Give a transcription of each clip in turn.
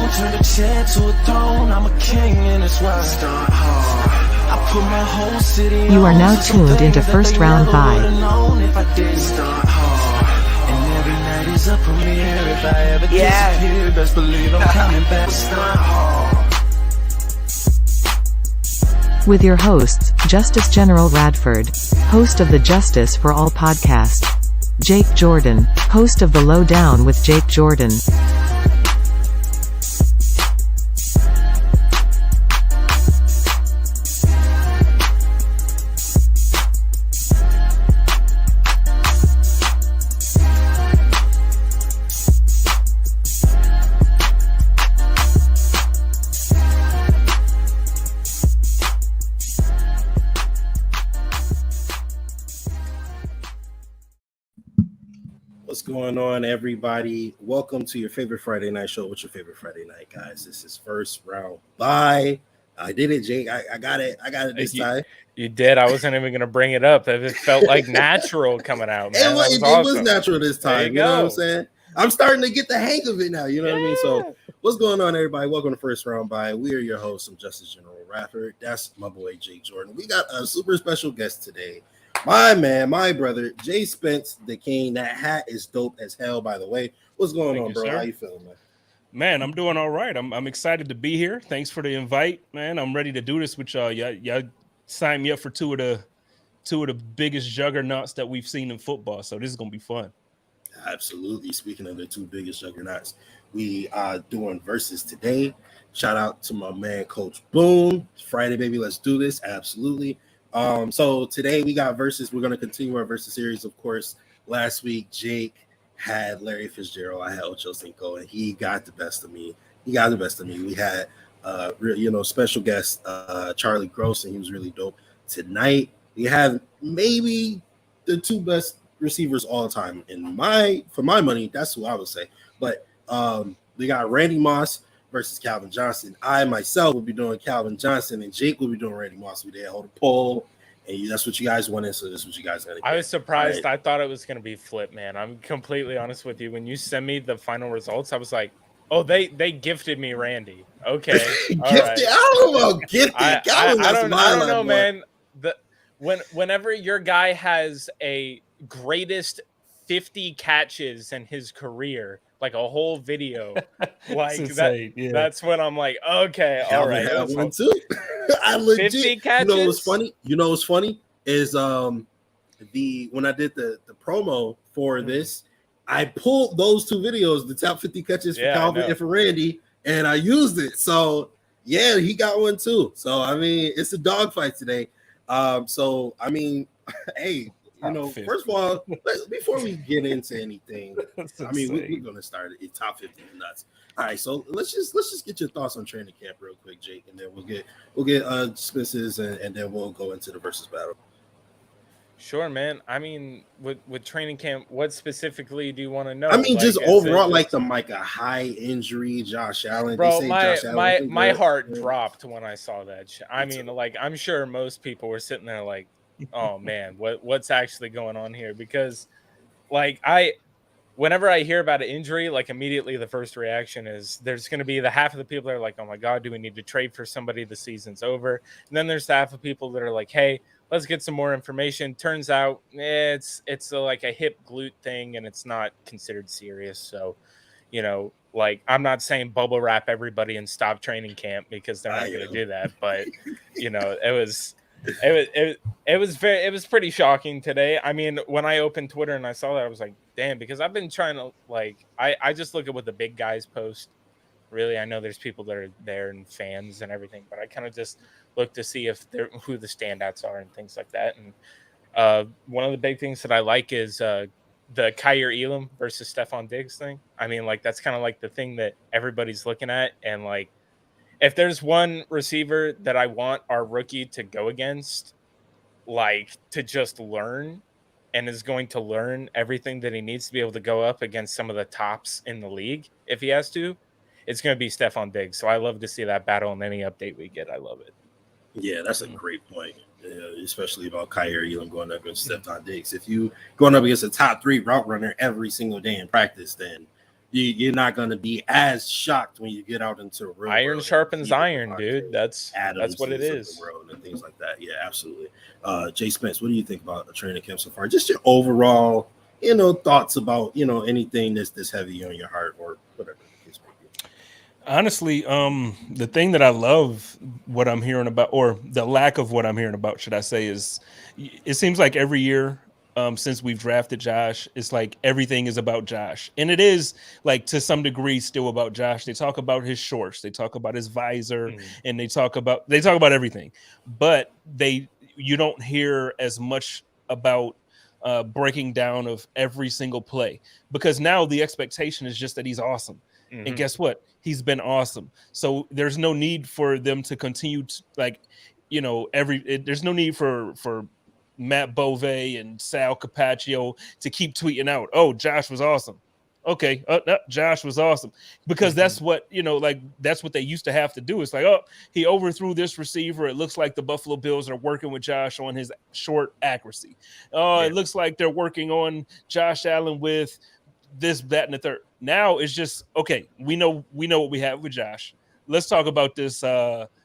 throne, turn the chair to a throne. I'm a king and it's why I start hard. I put my whole city on. You are now tuned into First Round by. If I did start hard. And every night is a premiere. If I ever disappear, best believe I'm coming back. Start hard. With your hosts, Justice General Radford, host of the Justice for All podcast, Jake Jordan, host of The Lowdown with Jake Jordan. What's going on, everybody? Welcome to your favorite Friday night show. What's your favorite Friday night, guys? This is First Round by. I did it, Jake. I got it. I got it this time. You did. I wasn't even going to bring it up. It felt like natural coming out, man. It was natural this time. You know what I'm saying? I'm starting to get the hang of it now. You know what I mean? So what's going on, everybody? Welcome to First Round by. We are your hosts. I'm Justice General Radford. That's my boy, Jake Jordan. We got a super special guest today. My man, my brother, JSpenceTheKing. That hat is dope as hell, by the way. What's going on, bro? Sir. How you feeling, man? Man, I'm doing all right. I'm excited to be here. Thanks for the invite, man. I'm ready to do this with y'all. Y'all signed me up for two of the biggest juggernauts that we've seen in football. So this is gonna be fun. Absolutely. Speaking of the two biggest juggernauts, we are doing Verzuz today. Shout out to my man, Coach Boone. Friday, baby. Let's do this. Absolutely. So today we got Verzuz. We're going to continue our Verzuz series. Of course, last week, Jake had Larry Fitzgerald. I had Ocho Cinco, and he got the best of me. We had, special guest, Charlie Gross, and he was really dope. Tonight, we have maybe the two best receivers all time. For my money, that's who I would say. But we got Randy Moss versus Calvin Johnson. I myself will be doing Calvin Johnson, and Jake will be doing Randy Moss. We did hold a poll, and that's what you guys wanted, so this is what you guys got to get. I was surprised. Right. I thought it was going to be flip, man. I'm completely honest with you. When you sent me the final results, I was like, oh, they gifted me Randy. Okay. Gifted? Right. I don't know about gifted. I don't know, man. Whenever your guy has a greatest 50 catches in his career, like a whole video, like that, that's when I'm like, okay, all right. I one too. I legit. 50 catches? You know what's funny is when I did the promo for this, I pulled those two videos, the top 50 catches for Calvin and for Randy, and I used it. So yeah, he got one too. So I mean, it's a dogfight today. So I mean, hey. First of all, before we get into anything, I mean, we're gonna start it. Top 50 nuts. All right, so let's just get your thoughts on training camp real quick, Jake, and then we'll get Spence's and then we'll go into the versus battle. Sure, man. I mean, with training camp, what specifically do you want to know? I mean, just overall, like the Micah Hyde injury, Josh Allen. Bro, my heart dropped when I saw that shit. I mean, like, I'm sure most people were sitting there like, oh man, what's actually going on here? Because like whenever I hear about an injury, like immediately the first reaction is there's going to be the half of the people that are like, oh my God, do we need to trade for somebody? The season's over. And then there's the half of people that are like, hey, let's get some more information. Turns out it's like a hip glute thing and it's not considered serious. So, like I'm not saying bubble wrap everybody and stop training camp because they're not going to do that. But, it was pretty shocking today. I mean, when I opened Twitter and I saw that, I was like, damn, because I've been trying to I just look at what the big guys post. Really, I know there's people that are there and fans and everything, but I kind of just look to see who the standouts are and things like that. And one of the big things that I like is the Kyer Elam versus Stephon Diggs thing. I mean, like that's kind of like the thing that everybody's looking at, and like, if there's one receiver that I want our rookie to go against, like to just learn and is going to learn everything that he needs to be able to go up against some of the tops in the league, if he has to, it's going to be Stephon Diggs. So I love to see that battle in any update we get. I love it. Yeah, that's a great point, especially about Kyer Elam going up against Stephon Diggs. If you going up against a top 3 route runner every single day in practice, then you're not going to be as shocked when you get out into the real iron world sharpens iron, dude. That's what it Adamses of is. the world and things like that. Yeah, absolutely. Jay Spence, what do you think about the training camp so far? Just your overall, thoughts about anything that's heavy on your heart or whatever the case may be. Honestly, the thing that I love what I'm hearing about, or the lack of what I'm hearing about, should I say, is it seems like every year since we've drafted Josh, it's like everything is about Josh. And it is like to some degree still about Josh. They talk about his shorts, they talk about his visor, and they talk about everything. But you don't hear as much about breaking down of every single play, because now the expectation is just that he's awesome. And guess what? He's been awesome. So there's no need for them to continue to, there's no need for Matt Bove and Sal Capaccio to keep tweeting out, "Oh, Josh was awesome." Okay, no, Josh was awesome, because that's what that's what they used to have to do. It's like, oh, he overthrew this receiver. It looks like the Buffalo Bills are working with Josh on his short accuracy. Oh, it looks like they're working on Josh Allen with this, that, and the third. Now it's just okay. We know what we have with Josh. Let's talk about this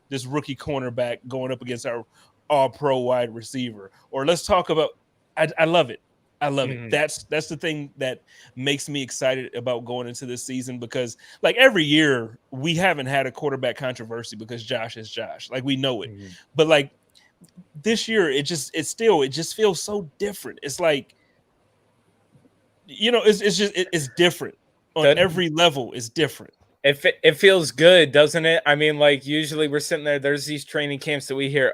this rookie cornerback going up against our all-pro wide receiver. Or let's talk about. I love it. I love it. That's the thing that makes me excited about going into this season, because like every year we haven't had a quarterback controversy because Josh is Josh. Like we know it, but like this year it just feels so different. It's like it's different on every level. It's different. It feels good, doesn't it? I mean, like usually we're sitting there. There's these training camps that we hear,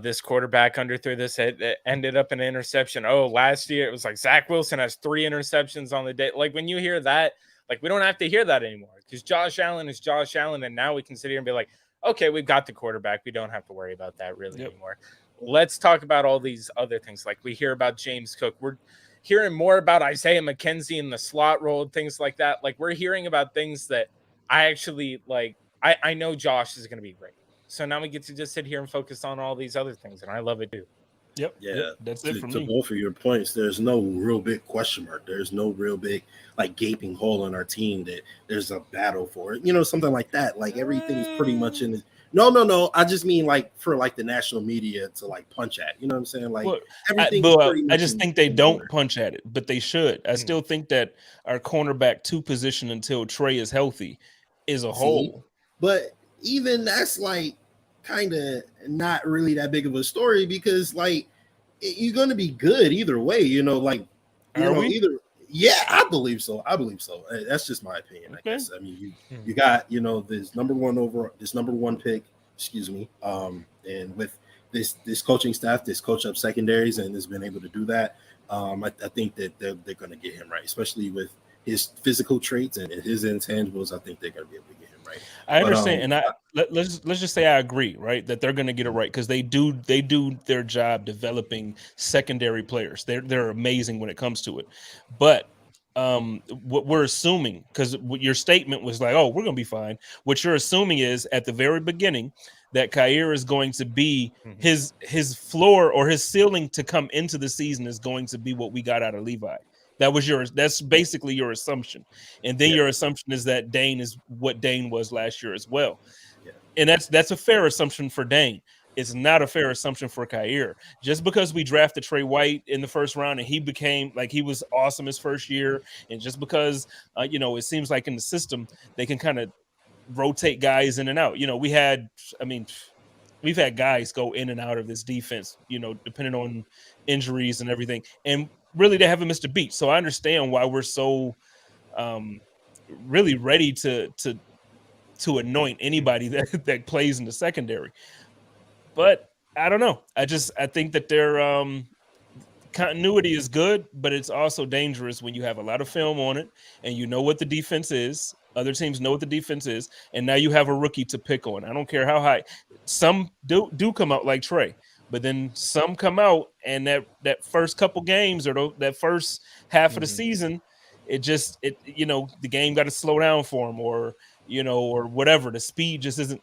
this quarterback underthrew this. It ended up in an interception. Oh, last year it was like Zach Wilson has 3 interceptions on the day. Like when you hear that, like we don't have to hear that anymore, because Josh Allen is Josh Allen, and now we can sit here and be like, okay, we've got the quarterback. We don't have to worry about that really anymore. Let's talk about all these other things. Like we hear about James Cook. We're hearing more about Isaiah McKenzie in the slot role, things like that. Like we're hearing about things that I actually like. I know Josh is going to be great. So now we get to just sit here and focus on all these other things, and I love it too. Yep. That's it for me. To both of your points, there's no real big question mark. There's no real big like gaping hole in our team that there's a battle for it. Something like that. Like everything's pretty much in. No. I just mean like for like the national media to like punch at. You know what I'm saying? Like I just think they don't punch at it, but they should. I still think that our cornerback 2 position until Trey is healthy is a hole. But even that's like kind of not really that big of a story, because like you're going to be good either way. I believe so. That's just my opinion. I guess. I mean, you got this number one pick. Excuse me. And with this coaching staff, this coach up secondaries, and has been able to do that. I think that they're going to get him right, especially with his physical traits and his intangibles. I think they're going to be able to get him right. I understand, and let's just say I agree, right, that they're going to get it right, because they do their job developing secondary players. They're amazing when it comes to it, but what we're assuming, because your statement was like, oh, we're going to be fine. What you're assuming is at the very beginning that Khair is going to be his floor, or his ceiling to come into the season is going to be what we got out of Levi. That's basically your assumption. And then your assumption is that Dane is what Dane was last year as well. Yeah. And that's a fair assumption for Dane. It's not a fair assumption for Khair. Just because we drafted Trey White in the first round and he became like he was awesome his first year, and just because it seems like in the system they can kind of rotate guys in and out. We've had guys go in and out of this defense, depending on injuries and everything. And really, they haven't missed a beat. So I understand why we're so really ready to anoint anybody that plays in the secondary. But I don't know. I think that their continuity is good, but it's also dangerous when you have a lot of film on it and you know what the defense is. Other teams know what the defense is, and now you have a rookie to pick on. I don't care how high. Some do come out like Trey, but then some come out, and that first couple games or that first half of the season, the game got to slow down for them, or whatever. The speed just isn't.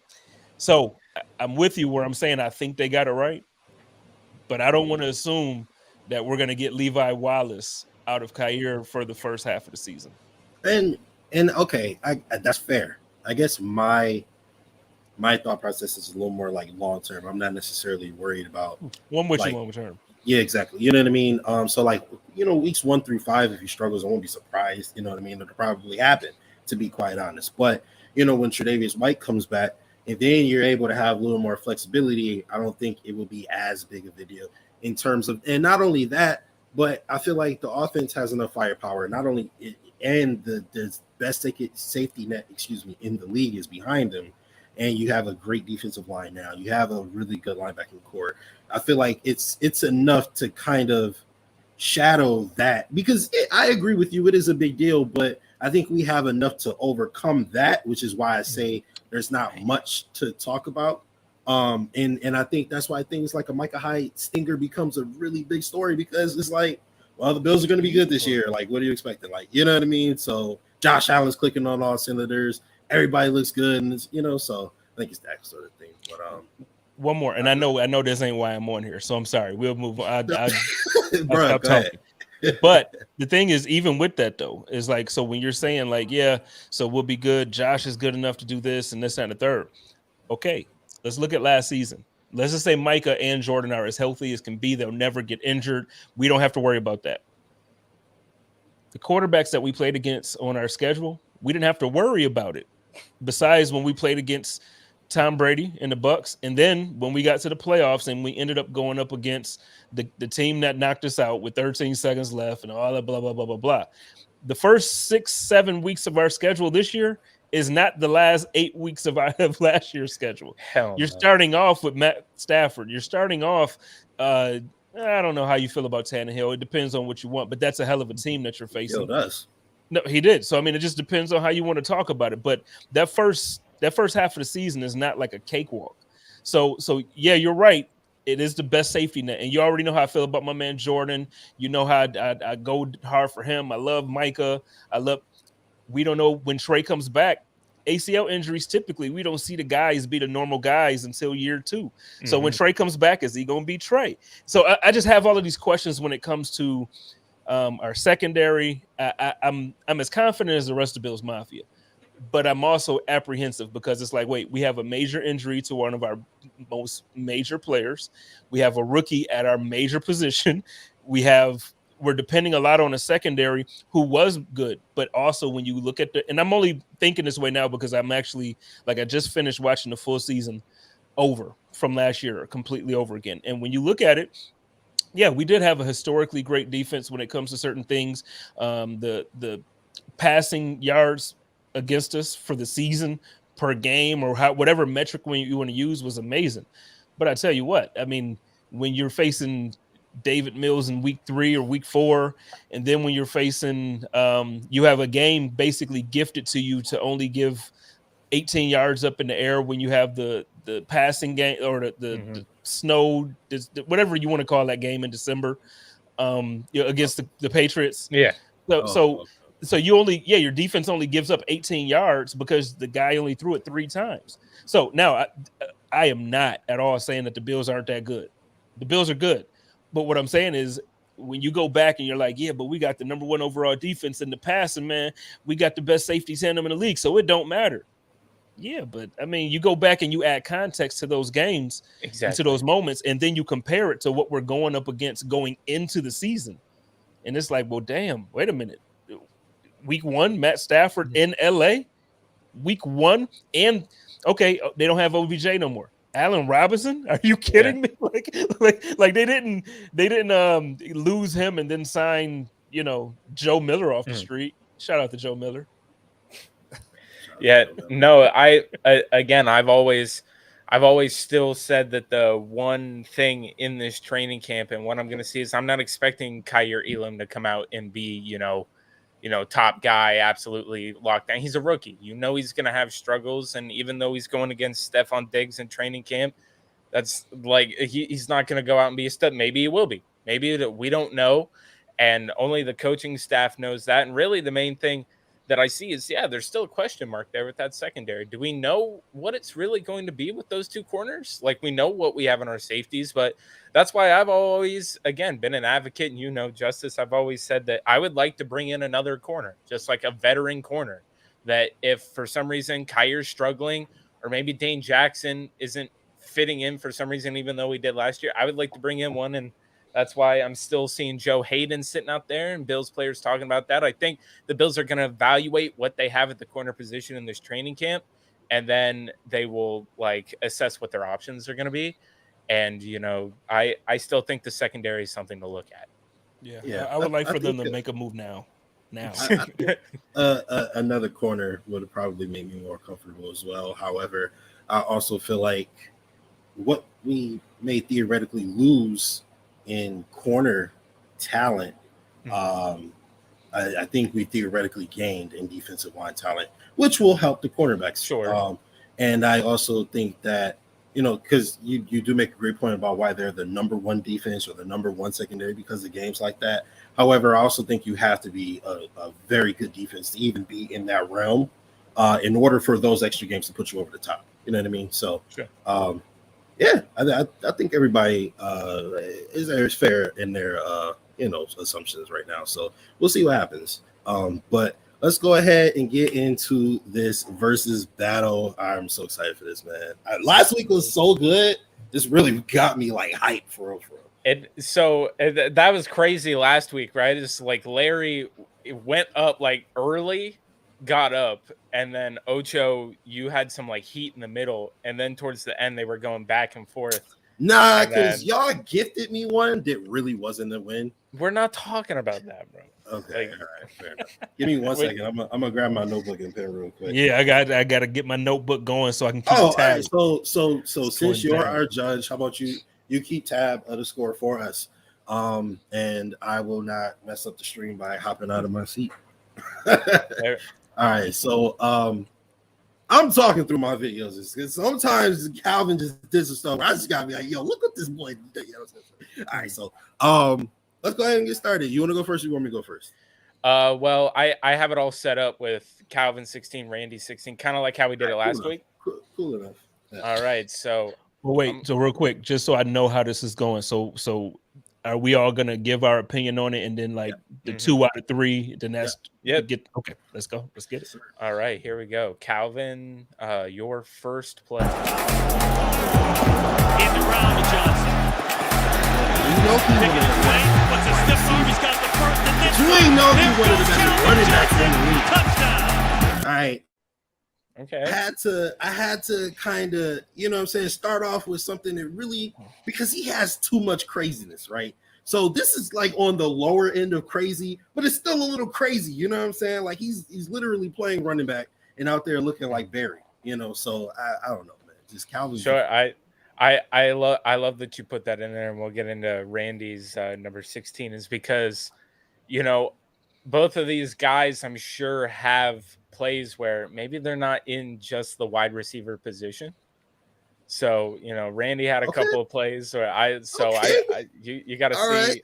So I'm with you where I'm saying I think they got it right, but I don't want to assume that we're going to get Levi Wallace out of Khair for the first half of the season. And okay, that's fair. I guess my thought process is a little more like long term. I'm not necessarily worried about one with like, you long term. Yeah, exactly. You know what I mean? So like, weeks 1 through 5, if he struggles, I won't be surprised. You know what I mean? It'll probably happen, to be quite honest. But when Tre'Davious White comes back, and then you're able to have a little more flexibility, I don't think it will be as big of a deal in terms of, and not only that, but I feel like the offense has enough firepower. Not only and the best safety net, in the league is behind them, and you have a great defensive line now. You have a really good linebacking core. I feel like it's enough to kind of shadow that, because I agree with you, it is a big deal, but I think we have enough to overcome that, which is why I say there's not much to talk about. And I think that's why things like a Micah Hyde stinger becomes a really big story, because it's like, well, the Bills are going to be good this year. Like, what are you expecting? Like, you know what I mean? So Josh Allen's clicking on all cylinders. Everybody looks good, and so I think it's that sort of thing. But one more, and I know this ain't why I'm on here, so I'm sorry. We'll move on. I'll bro, stop talking. But the thing is, even with that though, is like, so when you're saying like, yeah, so we'll be good. Josh is good enough to do this and this and the third. Okay, let's look at last season. Let's just say Micah and Jordan are as healthy as can be. They'll never get injured. We don't have to worry about that. The quarterbacks that we played against on our schedule, we didn't have to worry about it. Besides when we played against Tom Brady and the Bucks, and then when we got to the playoffs and we ended up going up against the team that knocked us out with 13 seconds left and all that blah, blah, blah, blah, blah. The first 6-7 weeks of our schedule this year is not the last 8 weeks of last year's schedule. You're starting off with Matt Stafford. You're starting off, I don't know how you feel about Tannehill. It depends on what you want, but that's a hell of a team that you're facing. It does. No, he did. So, I mean, it just depends on how you want to talk about it. But that first half of the season is not like a cakewalk. So yeah, you're right. It is the best safety net. And you already know how I feel about my man Jordan. You know how I go hard for him. I love Micah. We don't know when Trey comes back. ACL injuries, typically, we don't see the guys be the normal guys until year 2. Mm-hmm. So when Trey comes back, is he going to be Trey? So I just have all of these questions when it comes to our secondary. I'm as confident as the rest of Bills Mafia, but I'm also apprehensive because it's like, wait, we have a major injury to one of our most major players. We have a rookie at our major position. We're depending a lot on a secondary who was good, but also when you look at and I'm only thinking this way now because I'm actually, like, I just finished watching the full season over from last year, completely over again. And when you look at it, yeah, we did have a historically great defense when it comes to certain things. The passing yards against us for the season per game or whatever metric you want to use was amazing. But I tell you what, I mean, when you're facing David Mills in week 3 or week 4, and then when you're facing, you have a game basically gifted to you to only give 18 yards up in the air when you have the passing game or the snow, whatever you want to call that game in December, against the Patriots. Yeah. So your defense only gives up 18 yards because the guy only threw it 3 times. So now I am not at all saying that the Bills aren't that good. The Bills are good. But what I'm saying is when you go back and you're like, yeah, but we got the number 1 overall defense in the passing, man. We got the best safety tandem in the league, so it don't matter. Yeah, but I mean, you go back and you add context to those games, to those moments, and then you compare it to what we're going up against going into the season. And it's like, well, damn, wait a minute. Week 1, Matt Stafford in LA. Week 1, and okay, they don't have OBJ no more. Allen Robinson? Are you kidding me? Like they didn't lose him and then sign, Joe Miller off the street. Shout out to Joe Miller. Yeah, no, I've always still said that the one thing in this training camp and what I'm going to see is I'm not expecting Kyer Elam to come out and be, top guy, absolutely locked down. He's a rookie. He's going to have struggles. And even though he's going against Stephon Diggs in training camp, that's like, he's not going to go out and be a stud. Maybe he will be. Maybe we don't know. And only the coaching staff knows that. And really the main thing, that I see is, there's still a question mark there with that secondary. Do we know what it's really going to be with those two corners? Like, we know what we have in our safeties, but that's why I've always, again, been an advocate. And Justice, I've always said that I would like to bring in another corner, just like a veteran corner, that if for some reason Kyer's struggling, or maybe Dane Jackson isn't fitting in for some reason, even though we did last year, I would like to bring in one. And that's why I'm still seeing Joe Hayden sitting out there and Bills players talking about that. I think the Bills are going to evaluate what they have at the corner position in this training camp, and then they will assess what their options are going to be. And, I still think the secondary is something to look at. Yeah. I would like for them to make a move now. Another corner would probably make me more comfortable as well. However, I also feel like what we may theoretically lose in corner talent, I think we theoretically gained in defensive line talent, which will help the cornerbacks. Sure. And I also think that, because you do make a great point about why they're the number one defense or the number one secondary because of games like that. However, I also think you have to be a very good defense to even be in that realm in order for those extra games to put you over the top. You know what I mean? So, sure. I think everybody is fair in their assumptions right now. So we'll see what happens. But let's go ahead and get into this versus battle. I'm so excited for this, man. Last week was so good. This really got me hyped for real. That was crazy last week, right? It's like Larry went up early, got up, and then Ocho, you had some heat in the middle, and then towards the end they were going back and forth. Nah, because y'all gifted me one that really wasn't a win. We're not talking about that, bro. Okay, all right, fair enough. Give me 1 second. I'm gonna grab my notebook and pen real quick. Yeah, I got to get my notebook going so I can keep tab. All right. So since you're our judge, how about you keep tab of the score for us? And I will not mess up the stream by hopping out of my seat. All right, so I'm talking through my videos because sometimes Calvin just did some stuff. I just gotta be like, yo, look what this boy did. All right, so let's go ahead and get started. You want to go first or you want me to go first? Well, I have it all set up with Calvin 16, Randy 16, kind of like how we did it last week. Cool enough. Yeah. All right, so so real quick, just so I know how this is going. So are we all gonna give our opinion on it, and then the 2 out of 3? Then that's okay. Let's go. Let's get it. All right, here we go. Calvin, your first play. In the round to Johnson. Taking it away. What's a stiff arm? He's got the first and then you ain't know he wanted the best running back in the league. Touchdown. All right. Okay. I had to kind of, start off with something that really, because he has too much craziness, right? So this is on the lower end of crazy, but it's still a little crazy. You know what I'm saying? He's literally playing running back and out there looking like Barry, So I don't know, man. Just Calvin. Sure. I love that you put that in there, and we'll get into Randy's number 16 is because, both of these guys, I'm sure, have plays where maybe they're not in just the wide receiver position. So, Randy had a couple of plays where you got to see. Right.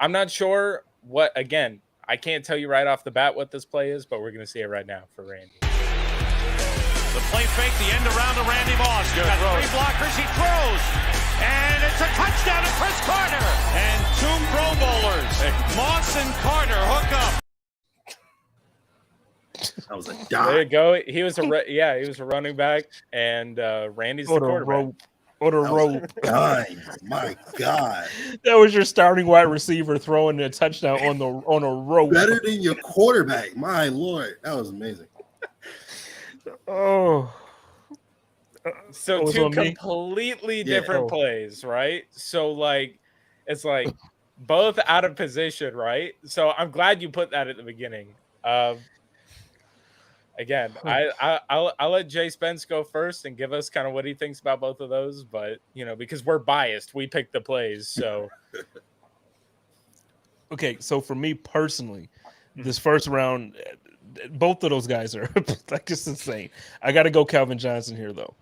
I'm not sure what, again, I can't tell you right off the bat what this play is, but we're going to see it right now for Randy. The play fake, the end around to Randy Moss. Got 3 blockers, he throws. And it's a touchdown to Chris Carter. And 2 Pro Bowlers. Moss and Carter hook up. That was a dive. There you go. He was a running back, and Randy's the quarterback. Rope. My God. That was your starting wide receiver throwing a touchdown on a rope. Better than your quarterback. My Lord. That was amazing. Oh. So 2 completely different plays, right? So it's both out of position, right? So I'm glad you put that at the beginning. Again, I'll let Jay Spence go first and give us kind of what he thinks about both of those, but because we're biased, we pick the plays. So okay, so for me personally, this first round, both of those guys are just insane. I got to go Calvin Johnson here though.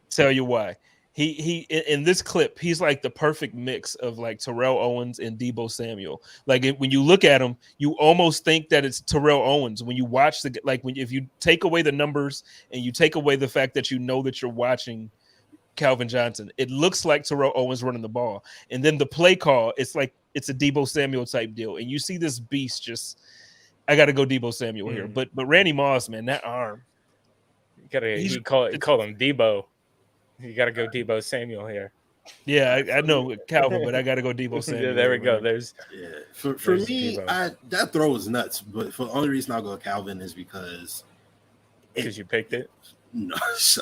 Tell you why. He in this clip, he's like the perfect mix of like Terrell Owens and Deebo Samuel. Like when you look at him, you almost think that it's Terrell Owens. When you watch if you take away the numbers and you take away the fact that you know that you're watching Calvin Johnson, it looks like Terrell Owens running the ball. And then the play call, it's like it's a Deebo Samuel type deal. And you see this beast just, I got to go Deebo Samuel here. But Randy Moss, man, that arm. You call him Debo. You got to go Deebo Samuel here. Yeah, I know Calvin, but I got to go Deebo Samuel. There we go. For me, that throw was nuts. But for the only reason I'll go Calvin is because you picked it. No, it's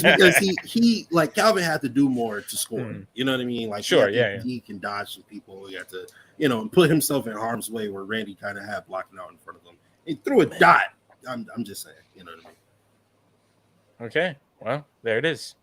because he like Calvin had to do more to score. You know what I mean? Like he can dodge some people. He had to put himself in harm's way where Randy kind of had blocking out in front of him. He threw a dot. I'm just saying. You know what I mean? Okay. Well, there it is.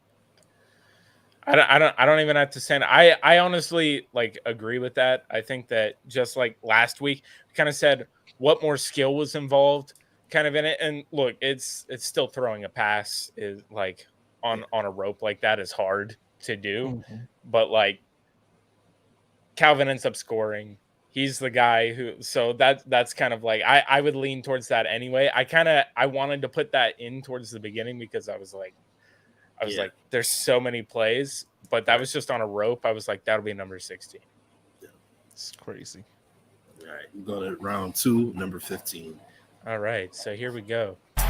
I don't even have to say it. I honestly agree with that. I think that just like last week, we kind of said what more skill was involved kind of in it. And look, it's still throwing a pass is like on a rope like that is hard to do. But like Calvin ends up scoring. He's the guy so that's kind of like I would lean towards that anyway. I wanted to put that in towards the beginning because I was like, there's so many plays, but that was just on a rope. I was like, that'll be number 16. Yeah. It's crazy. All right, we're going to round 2, number 15. All right, so here we go. And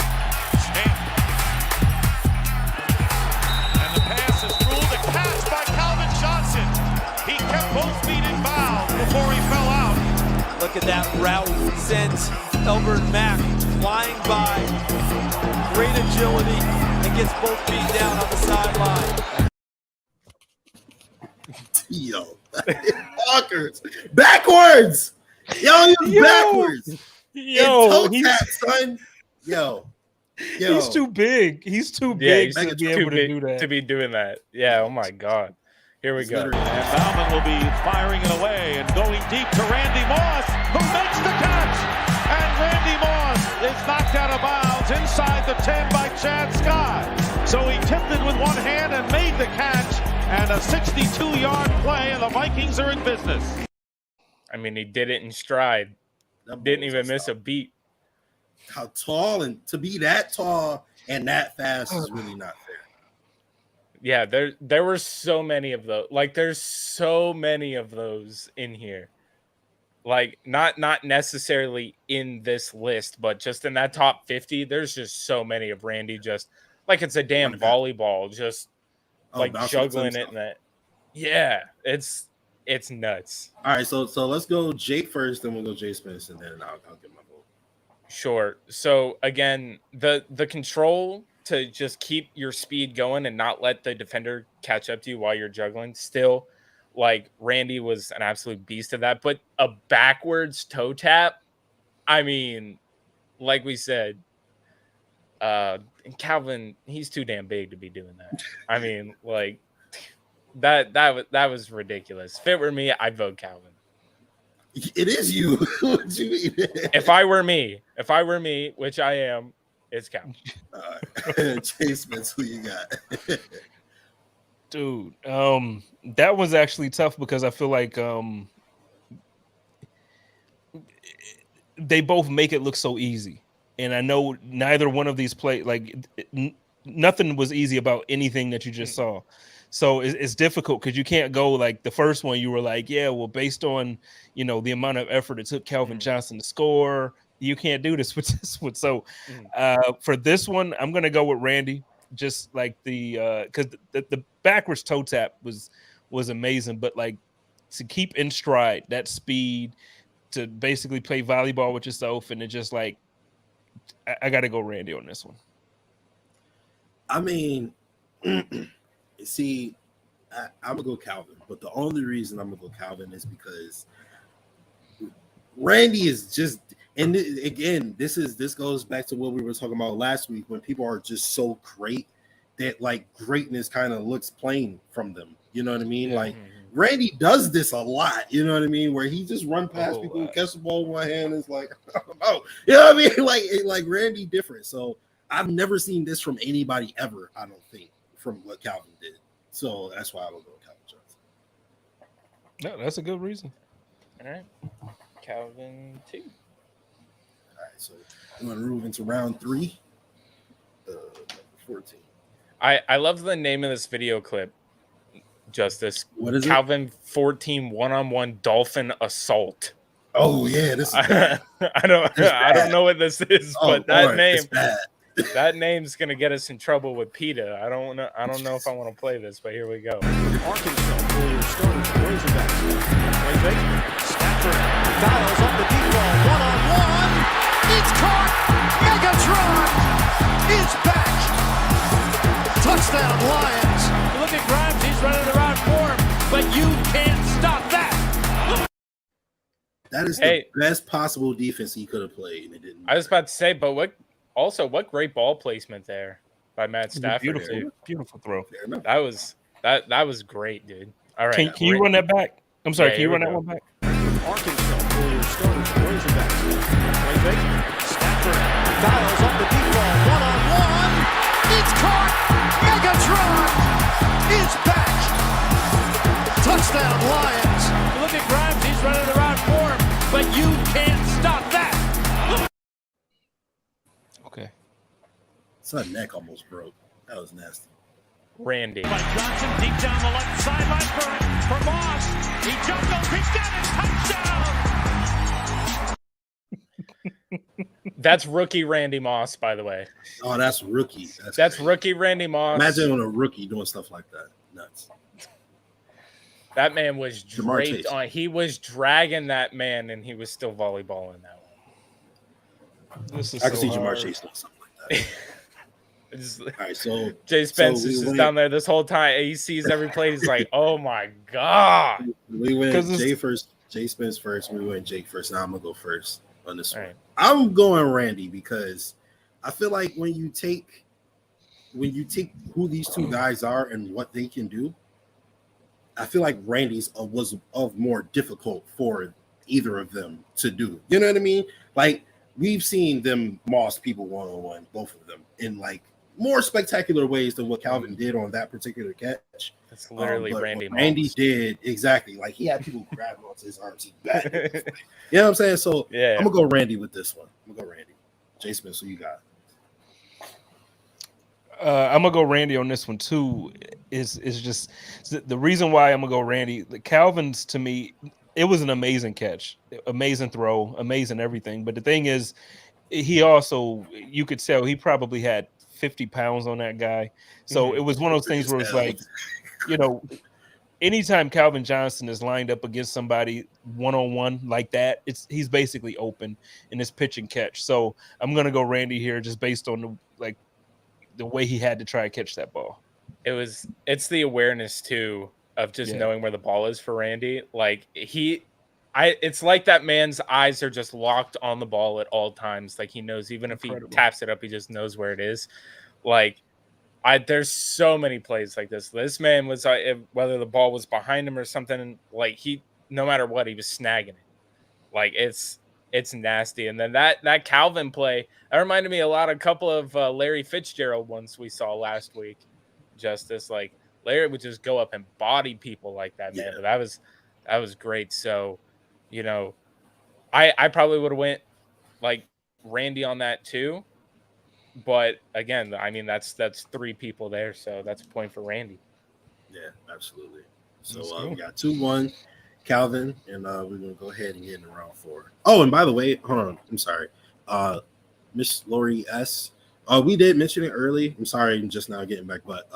the pass is through the catch by Calvin Johnson. He kept both feet in bounds before he fell out. Look at that route sent Elbert Mack flying by. Great agility and gets both feet down on the sideline. Yo, walkers backwards. Yo, backwards. Yo, son. Yo, he's too big. He's too big to be able to do that. To be doing that. Yeah. Oh my God. Here we go. And Bauman will be firing it away and going deep to Randy Moss, who makes the catch. And Randy Moss is knocked out of bounds inside the 10 by Chad Scott. So he tipped it with one hand and made the catch. And a 62-yard play, and the Vikings are in business. I mean, he did it in stride. Didn't even miss a beat. How tall, and to be that tall and that fast is really not fair. Yeah, there were so many of those. Like, there's so many of those in here. Like, not necessarily in this list, but just in that top 50, there's just so many of Randy just like it's a damn volleyball, just juggling it in that. Yeah, it's nuts. All right, so let's go Jake first, then we'll go Jay Spence, and then I'll get my vote. Sure. So again, the control to just keep your speed going and not let the defender catch up to you while you're juggling. Still, like Randy was an absolute beast of that. But a backwards toe tap, I mean, like we said, Calvin, he's too damn big to be doing that. I mean, like that was ridiculous. If it were me, I'd vote Calvin. It is you. What do you mean? If I were me, which I am, it's Calvin. Chase Spence, who you got? Dude, that was actually tough because I feel like they both make it look so easy. And I know neither one of these nothing was easy about anything that you just saw. So it's difficult because you can't go like the first one. You were like, yeah, well, based on, the amount of effort it took Calvin Johnson to score, you can't do this with this one. So for this one, I'm going to go with Randy, just like because the backwards toe tap was amazing. But like to keep in stride that speed, to basically play volleyball with yourself, and it just like, I got to go Randy on this one. I mean, see, I'm going to go Calvin, but the only reason I'm going to go Calvin is because Randy is just, and again, this goes back to what we were talking about last week when people are just so great that like greatness kind of looks plain from them. You know what I mean? Yeah. Like Randy does this a lot, you know what I mean? Where he just run past people and catch the ball with one hand and is like, oh, you know what I mean? Like Randy different. So I've never seen this from anybody ever, I don't think, from what Calvin did. So that's why I will go with Calvin Johnson. No, that's a good reason. All right. Calvin 2. All right, so we're going to move into round 3. 14. I love the name of this video clip, Justice. What is Calvin 14 one-on-one dolphin assault. Oh yeah, this is bad. I don't know what this is, but that name, that name's gonna get us in trouble with PETA. I don't know if I want to play this, but here we go. Arkansas for starting Razorbacks. Play fake. Stafford fouls up the deep ball. One-on-one. It's caught. Megatron is back. Touchdown Lions. You look at Grimes, he's running around for him, but you can't stop that. That is the best possible defense he could have played. It didn't. I was about to say, but what great ball placement there by Matt Stafford. Beautiful throw. That was great, dude. All right. Can you run that back? I'm sorry, can you run that one back? Arkansas for starting Razorbacks. Play fake. Stafford fouls up the deep ball. One-on-one. It's caught. Megatron is back. Touchdown Lions. You look at Grimes, he's running around for him, but you can't stop that. Okay. So that neck almost broke. That was nasty. Randy. By Johnson deep down the left sideline for Moss. He jumped over, he's got it, touchdown. That's rookie Randy Moss, by the way. Oh, that's rookie. That's rookie Randy Moss. Imagine on a rookie doing stuff like that. Nuts. That man was draped on. He was dragging that man, and he was still volleyballing that one. I can see Jamar Chase doing something like that. All right, so JSpenceTheKing is just down there this whole time. He sees every play. He's like, "Oh my god!" We went Jay first, JSpenceTheKing first. We went Jake first. Now I'm gonna go first on this one. Right. I'm going Randy because I feel like when you take who these two guys are and what they can do, I feel like Randy's was more difficult for either of them to do. You know what I mean? Like we've seen them moss people one-on-one, both of them, in like more spectacular ways than what Calvin did on that particular catch. That's literally Randy. Randy did exactly like he had people grabbing onto his arms. He back. You know what I'm saying? So yeah, I'm gonna go Randy with this one. I'm gonna go Randy. JSpenceTheKing, who you got? I'm gonna go Randy on this one too. Is just the reason why I'm gonna go Randy. The Calvin's, to me, it was an amazing catch, amazing throw, amazing everything. But the thing is, he also, you could tell he probably had 50 pounds on that guy. So it was one of those things where it's like, you know, anytime Calvin Johnson is lined up against somebody one-on-one like that, he's basically open in his pitch and catch. So I'm gonna go Randy here, just based on the way he had to try and catch that ball. It's the awareness too of just knowing where the ball is for Randy. Like it's like that man's eyes are just locked on the ball at all times. Like he knows, even if he taps it up, he just knows where it is. Like there's so many plays like this. This man was, whether the ball was behind him or something, like no matter what, he was snagging it. Like it's nasty. And then that Calvin play, that reminded me a couple of Larry Fitzgerald ones we saw last week. Justice, like Larry would just go up and body people like that, man. But that was great. So, you know, I probably would have went like Randy on that too. But again, I mean that's 3 people there, so that's a point for Randy. Yeah, absolutely. So we got 2-1, Calvin, and we're gonna go ahead and get into round 4. Oh, and by the way, hold on, I'm sorry, Miss Lori S. We did mention it early. I'm sorry, I'm just now getting back, but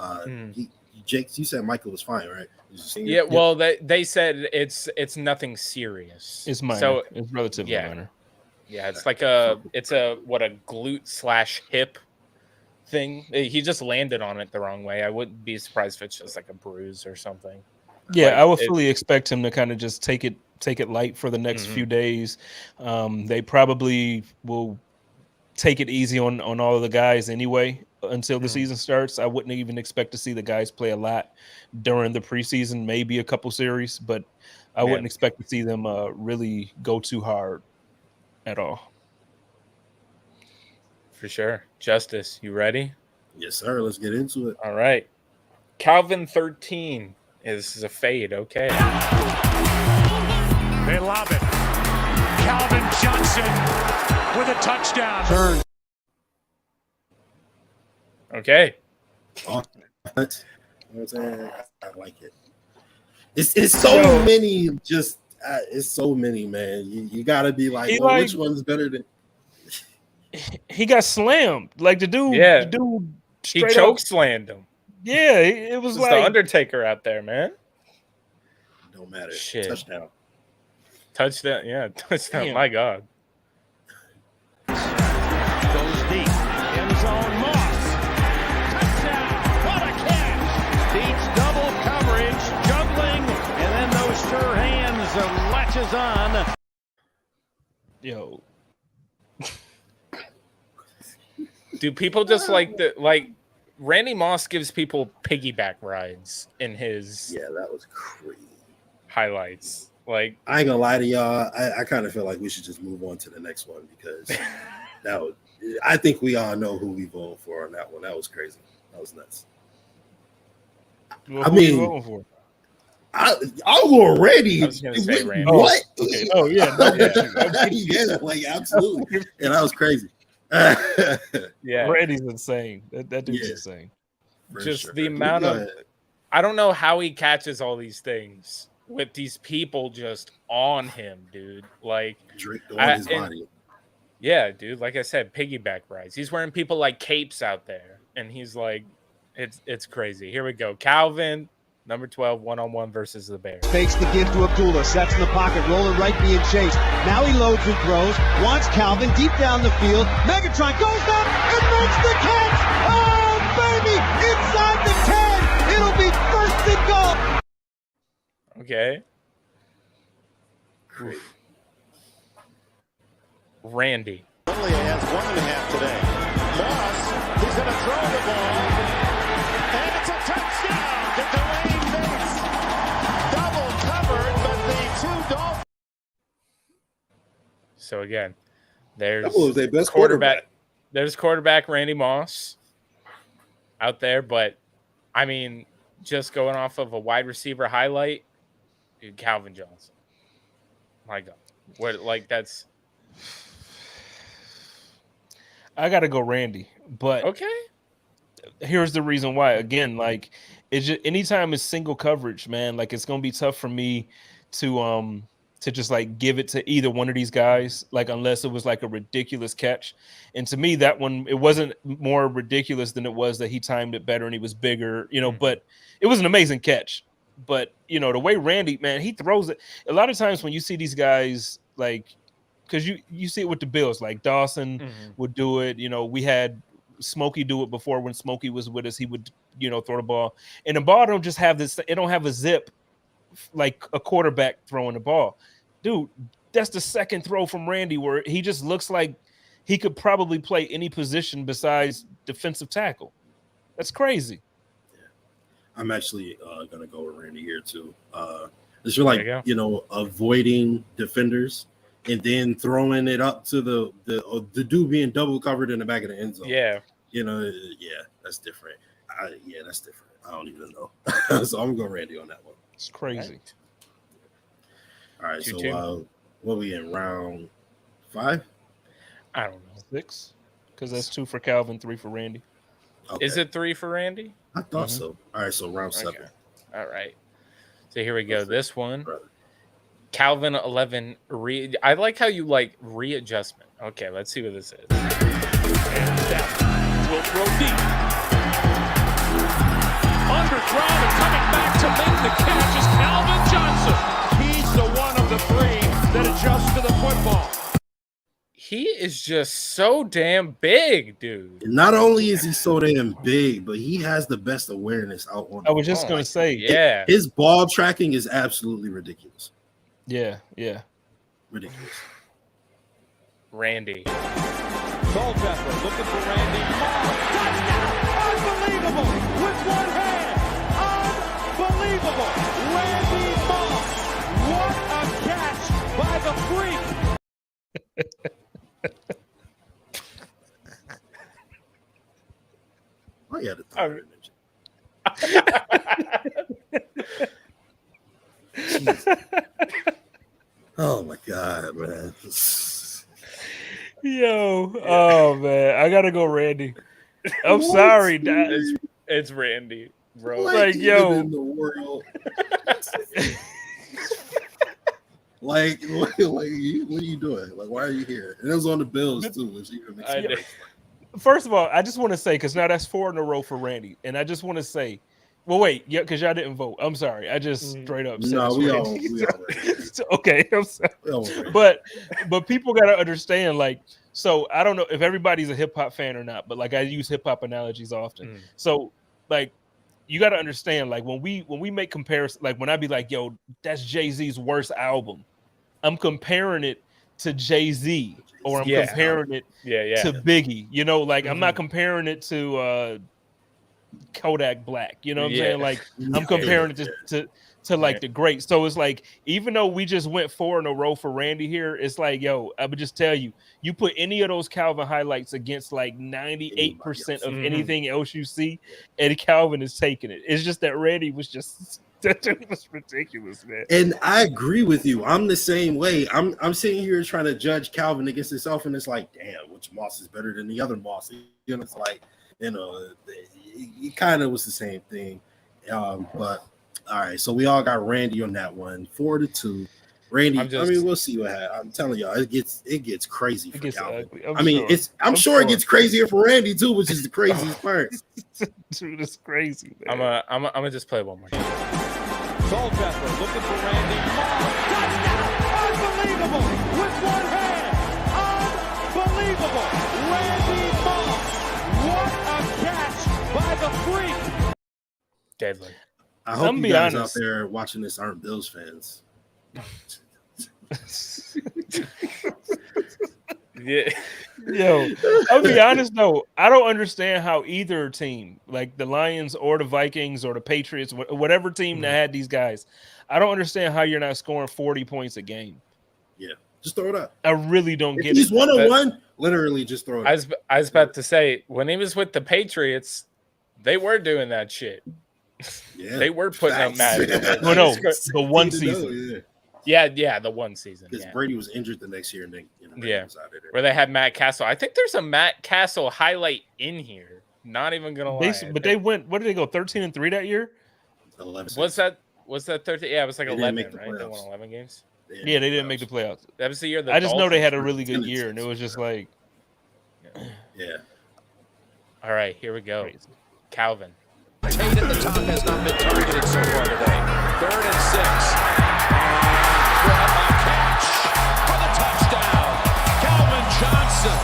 Jake, you said Michael was fine, right? Yeah, well, they said it's nothing serious. It's minor. So it's relatively minor. Yeah, it's like a glute/hip thing. He just landed on it the wrong way. I wouldn't be surprised if it's just like a bruise or something. Yeah, I would fully expect him to kind of just take it light for the next few days. They probably will take it easy on all of the guys anyway until the season starts. I wouldn't even expect to see the guys play a lot during the preseason, maybe a couple series, but I wouldn't expect to see them really go too hard at all. For sure. Justice, you ready? Yes, sir. Let's get into it. All right. Calvin 13 is a fade. Okay. They lob it. Calvin Johnson with a touchdown. Turn. Okay. Oh, what? You know what I'm saying? I like it. It's so many. Just it's so many, man. You gotta be like, well, which one's better than? He got slammed. Like the dude. Yeah. The dude He choke slammed him. Yeah, it was like the Undertaker out there, man. Don't matter. Shit. Touchdown. Yeah, touchdown. Damn. My God. Goes deep. End zone, Moss. Touchdown. What a catch. Beats double coverage. Juggling. And then those sure hands latches on. Yo. Do people just like Randy Moss gives people piggyback rides in his that was crazy highlights. Like, I ain't gonna lie to y'all. I kind of feel like we should just move on to the next one because I think we all know who we voted for on that one. That was crazy. That was nuts. Well, I mean, I'll go Randy. I was gonna say Randy. What? Okay. Oh yeah, no, Yeah, like absolutely. And that was crazy. Yeah, Randy's insane. That dude's insane. Just the amount of I don't know how he catches all these things with these people just on him, dude. Like Drake on his body. Yeah, dude. Like I said, piggyback rides. He's wearing people like capes out there, and he's like, it's crazy. Here we go. Calvin, number 12, one-on-one versus the Bears. Fakes the give to Abdullah, sets in the pocket, rolling right, being chased. Now he loads and throws, wants Calvin deep down the field. Megatron goes up and makes the catch. Oh, baby, inside the 10. It'll be first and goal. Okay. Randy. Only has 1.5 today. Moss, he's going to throw the ball. And it's a touchdown to Dwayne Bates. Double covered, but the two Dolphins. So again, there's That was their best quarterback. There's quarterback Randy Moss out there, but I mean, just going off of a wide receiver highlight, dude, Calvin Johnson. My God, what that's. I gotta go Randy, but Okay. Here's the reason why. Again, like it's just anytime it's single coverage, man, like it's gonna be tough for me to just like give it to either one of these guys, like unless it was like a ridiculous catch. And to me, that one, it wasn't more ridiculous than it was that he timed it better and he was bigger, but it was an amazing catch. But the way Randy, man, he throws it. A lot of times when you see these guys, like, because you see it with the Bills, like Dawson would do it. We had Smokey do it before when Smokey was with us. He would, throw the ball. And the ball don't just have this, it don't have a zip like a quarterback throwing the ball. Dude, that's the second throw from Randy where he just looks like he could probably play any position besides defensive tackle. That's crazy. I'm actually gonna go with Randy here too. It's like avoiding defenders and then throwing it up to the dude being double covered in the back of the end zone. Yeah, that's different. That's different. I don't even know. So I'm going Randy on that one. It's crazy. All right. 2-2. So what are we in round 5? I don't know. 6, because that's 2 for Calvin, 3 for Randy. Okay. Is it 3 for Randy? I thought so. All right. So round 7. Okay. All right. So here we go. This one. Calvin 11. I like how you like readjustment. Okay, let's see what this is. And that will throw deep. Underthrown and coming back to make the catch is Calvin Johnson. He's the one of the 3 that adjusts to the football. He is just so damn big, dude. Not only is he so damn big, but he has the best awareness out on. I was just going to say, yeah, his ball tracking is absolutely ridiculous. Yeah. Ridiculous. Randy. Culpepper looking for Randy. Touchdown! Unbelievable! With one hand! Unbelievable! Randy Moss! What a catch by the freak! I had to throw it in. Oh my god, man. Yo, oh man, I gotta go, Randy. I'm sorry, Dad. It's Randy, bro. Like, yo. in the world. Like, what are you doing? Like, why are you here? And it was on the Bills too, which even makes sense. First of all, I just want to say, because now that's 4 in a row for Randy, and I just want to say, well, wait, yeah, because y'all didn't vote. I'm sorry, I just straight up said No, we all okay. I'm sorry, but people gotta understand, like, so I don't know if everybody's a hip hop fan or not, but like I use hip hop analogies often. So like, you gotta understand, like when we make comparisons, like when I be like, yo, that's Jay-Z's worst album, I'm comparing it to Jay-Z, or I'm comparing it to Biggie. You know, like I'm not comparing it to Kodak Black. You know what I'm saying? Like I'm comparing it to like the greats. So it's like, even though we just went 4 in a row for Randy here, it's like, yo, I would just tell you, you put any of those Calvin highlights against like 98% of anything else you see, and Calvin is taking it. It's just that Randy was just that was ridiculous, man. And I agree with you. I'm the same way. I'm sitting here trying to judge Calvin against himself, and it's like, damn, which Moss is better than the other Moss? You know, it's like, you know, it kind of was the same thing. But all right, so we all got Randy on that one, 4-2. Randy, I mean, we'll see what happens. I'm telling y'all, it gets crazy for Calvin. I'm sure it gets crazier for Randy too, which is the craziest part. Dude, it's crazy, man. I'm gonna just play one more. Culpepper looking for Randy. Unbelievable with one hand. Unbelievable. Randy Moss. What a catch by the freak. Deadly. I hope you guys out there watching this aren't Bills fans. Yeah. Yo, I'll be honest though, I don't understand how either team, like the Lions or the Vikings or the Patriots, whatever team that had these guys, I don't understand how you're not scoring 40 points a game. Yeah, just throw it up. I really don't get it. He's 1-on-1. Literally, just throw it up. I was about to say, when he was with the Patriots, they were doing that shit. Yeah, they were putting up mad. No, the one season. Yeah, the one season. Because Brady was injured the next year, and then was out of there. Where they had Matt Castle. I think there's a Matt Castle highlight in here. Not even gonna lie. They went. What did they go? 13-3 that year. 11. Was that 13? Yeah, it was like 11, right? They won 11 games. Yeah, they didn't make the playoffs. That was the year. I just know they had a really good year, and it was just like, yeah. All right, here we go. Crazy. Calvin. Tate at the top has not been targeted so far today. 3rd and 6. A catch for the touchdown. Calvin Johnson.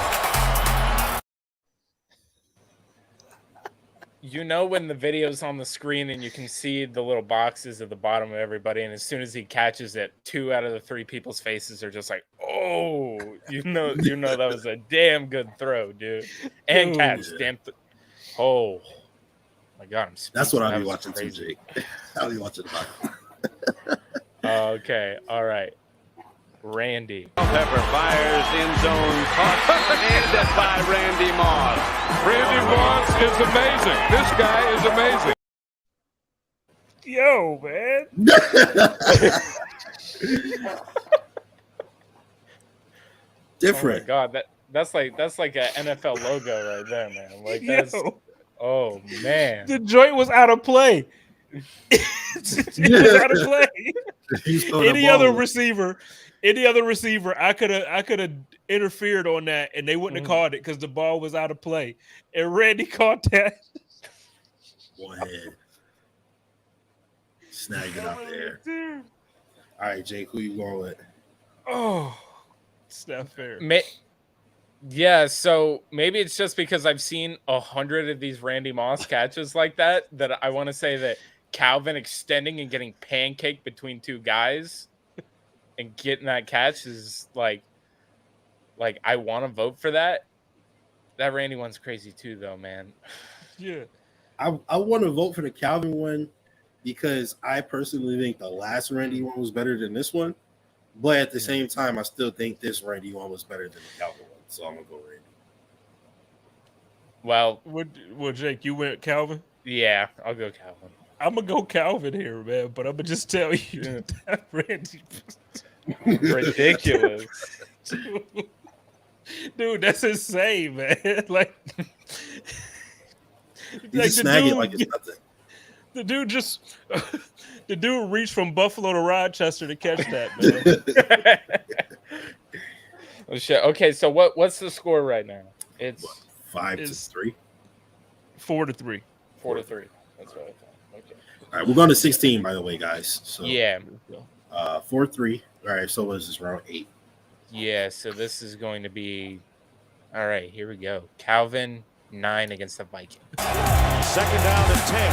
You know when the video's on the screen and you can see the little boxes at the bottom of everybody, and as soon as he catches it, 2 out of the 3 people's faces are just like, "Oh, you know that was a damn good throw, dude." And catch, oh. My God, that's what I'll be watching too, Jake. I'll be watching the Okay, all right. Randy. Pepper fires end zone, caught ended by Randy Moss. Randy Moss is amazing. This guy is amazing. Yo, man. Different. Oh my God, that's like an NFL logo right there, man. Like that's. Oh man, the joint was out of play. It was out of play. Any other receiver, I could have interfered on that, and they wouldn't have called it because the ball was out of play. And Randy caught that. One hand, snagged it out there. All right, Jake, who you going with? Oh, it's not fair. Yeah, so maybe it's just because I've seen 100 of these Randy Moss catches like that I want to say that Calvin extending and getting pancaked between 2 guys and getting that catch is like I want to vote for that. That Randy one's crazy too, though, man. Yeah, I want to vote for the Calvin one because I personally think the last Randy one was better than this one, but at the same time, I still think this Randy one was better than the Calvin one. So I'm gonna go Randy. Well, Jake, you went Calvin? Yeah, I'll go Calvin. I'm gonna go Calvin here, man. But I'm gonna just tell you that Randy. Ridiculous. Dude, that's insane, man. Like He's just snagging like it's nothing. The dude reached from Buffalo to Rochester to catch that, man. Oh, shit. Okay, so what's the score right now? It's 5-3. 4-3. 4-3. That's what I thought. Okay. All right, we're going to 16, by the way, guys. So yeah. 4-3. All right, so this is round 8. Yeah, so this is going to be all right. Here we go. Calvin 9 against the Vikings. Second down and 10.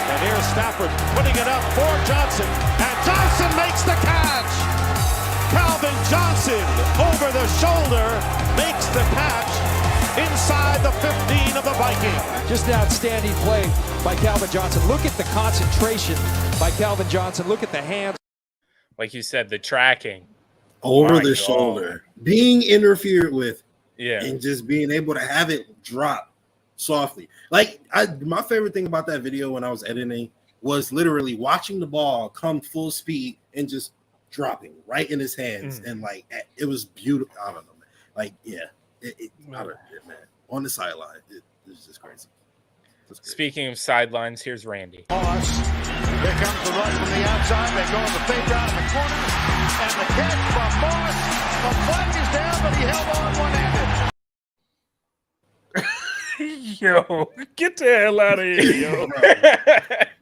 And here's Stafford putting it up for Johnson. And Johnson makes the catch. Calvin Johnson over the shoulder makes the catch inside the 15 of the Vikings. Just an outstanding play by Calvin Johnson. Look at the concentration by Calvin Johnson. Look at the hands. Like you said, the tracking. Over the shoulder. Being interfered with. Yeah. And just being able to have it drop softly. Like, my favorite thing about that video when I was editing was literally watching the ball come full speed and just dropping right in his hands. And, like, it was beautiful. I don't know, man. Like, yeah. I don't know, man. On the sideline, it's just crazy. Speaking of sidelines, here's Randy. Moss. Here comes the rush from the outside. They go to the fake route in the corner. And the catch from Moss. The flag is down, but he held on one-handed. Yo, get the hell out of here, yo.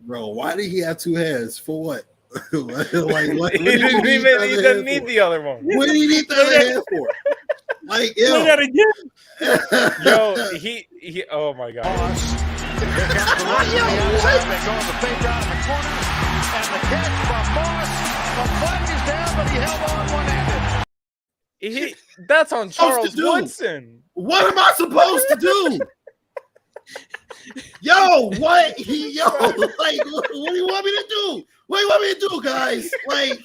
Bro, why did he have two hands? For what? Like, what he doesn't need the other one. What did he need the other hand for? Like, yo. That again. Yo, he oh my god. Here comes the rush from the outside. They go to the fake route in the corner. And the catch from Moss. The flag is down, but he held on one-handed. That's on Charles Woodson. What am I supposed to do? Yo, what? Like, what do you want me to do? What do you want me to do, guys? Like,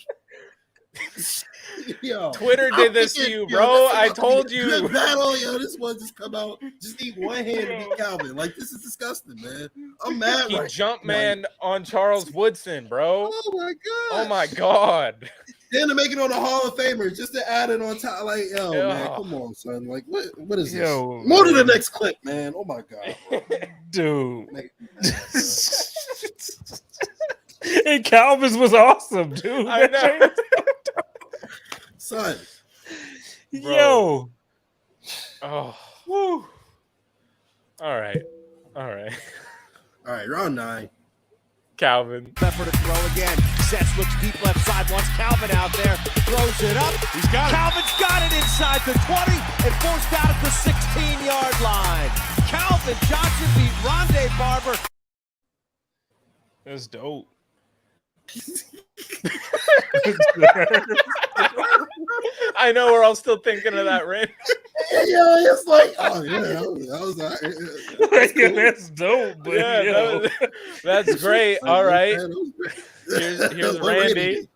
yo, Twitter did this to you, bro. I told you. Good battle, yo. This one just come out. Just need one hand to beat Calvin. Like, this is disgusting, man. I'm mad. He jumped man on Charles Woodson, bro. Oh my god. Oh my god. Then to make it on the Hall of Famers, just to add it on top, like, yo, man, come on, son. Like, what is this? Yo, More to the next clip, man. Oh my god, dude. And Calvin's was awesome, dude. I know. Son. Yo. Oh. Woo. All right. All right, round 9. Calvin. Effort to throw again. Sets looks deep left side. Wants Calvin out there. Throws it up. He's got it. Calvin's got it inside the 20 and forced out at the 16-yard line. Calvin Johnson beat Rondé Barber. That's dope. I know we're all still thinking of that, right? Yeah, it's like, oh yeah, that was That's dope, but yeah, that's great. All right, here's Randy.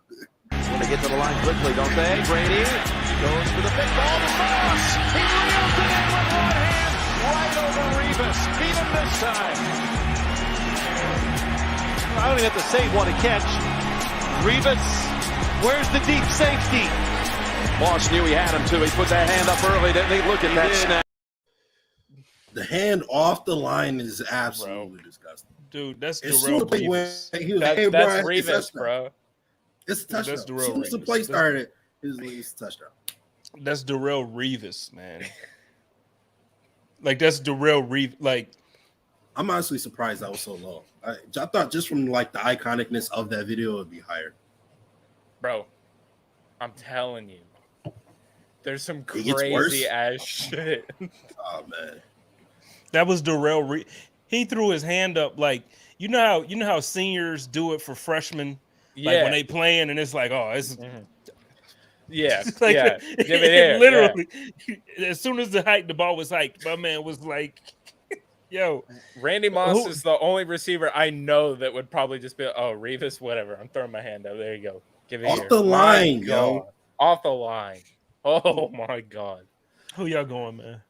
They get to the line quickly, don't they? Brady goes for the big ball to Moss. He reels it in with one hand, right over Revis. Beat him this time. I don't even have to say what a catch. Revis, where's the deep safety? Moss knew he had him too. He put that hand up early, didn't he? Look at that snap. The hand off the line is absolutely disgusting. Dude, that's Darrell Revis. That's Revis, bro. It's a touchdown. That's As soon as the play started, it's a touchdown. That's Darrell Revis, man. Like, that's Darrell Revis. Like, I'm honestly surprised that was so low. I thought just from like the iconicness of that video, it would be higher. Bro, I'm telling you, there's some crazy ass shit. Oh man, that was Darrell he threw his hand up like you know how seniors do it for freshmen, like when they playing and it's like, oh, it's yeah, like, yeah, give it here, literally. Yeah. As soon as the ball was hiked, my man was like, yo, Randy Moss is the only receiver I know that would probably just be, oh, Revis, whatever. I'm throwing my hand up. There you go. Give it off here. The line, yo. Off the line. Oh my god. Who y'all going, man?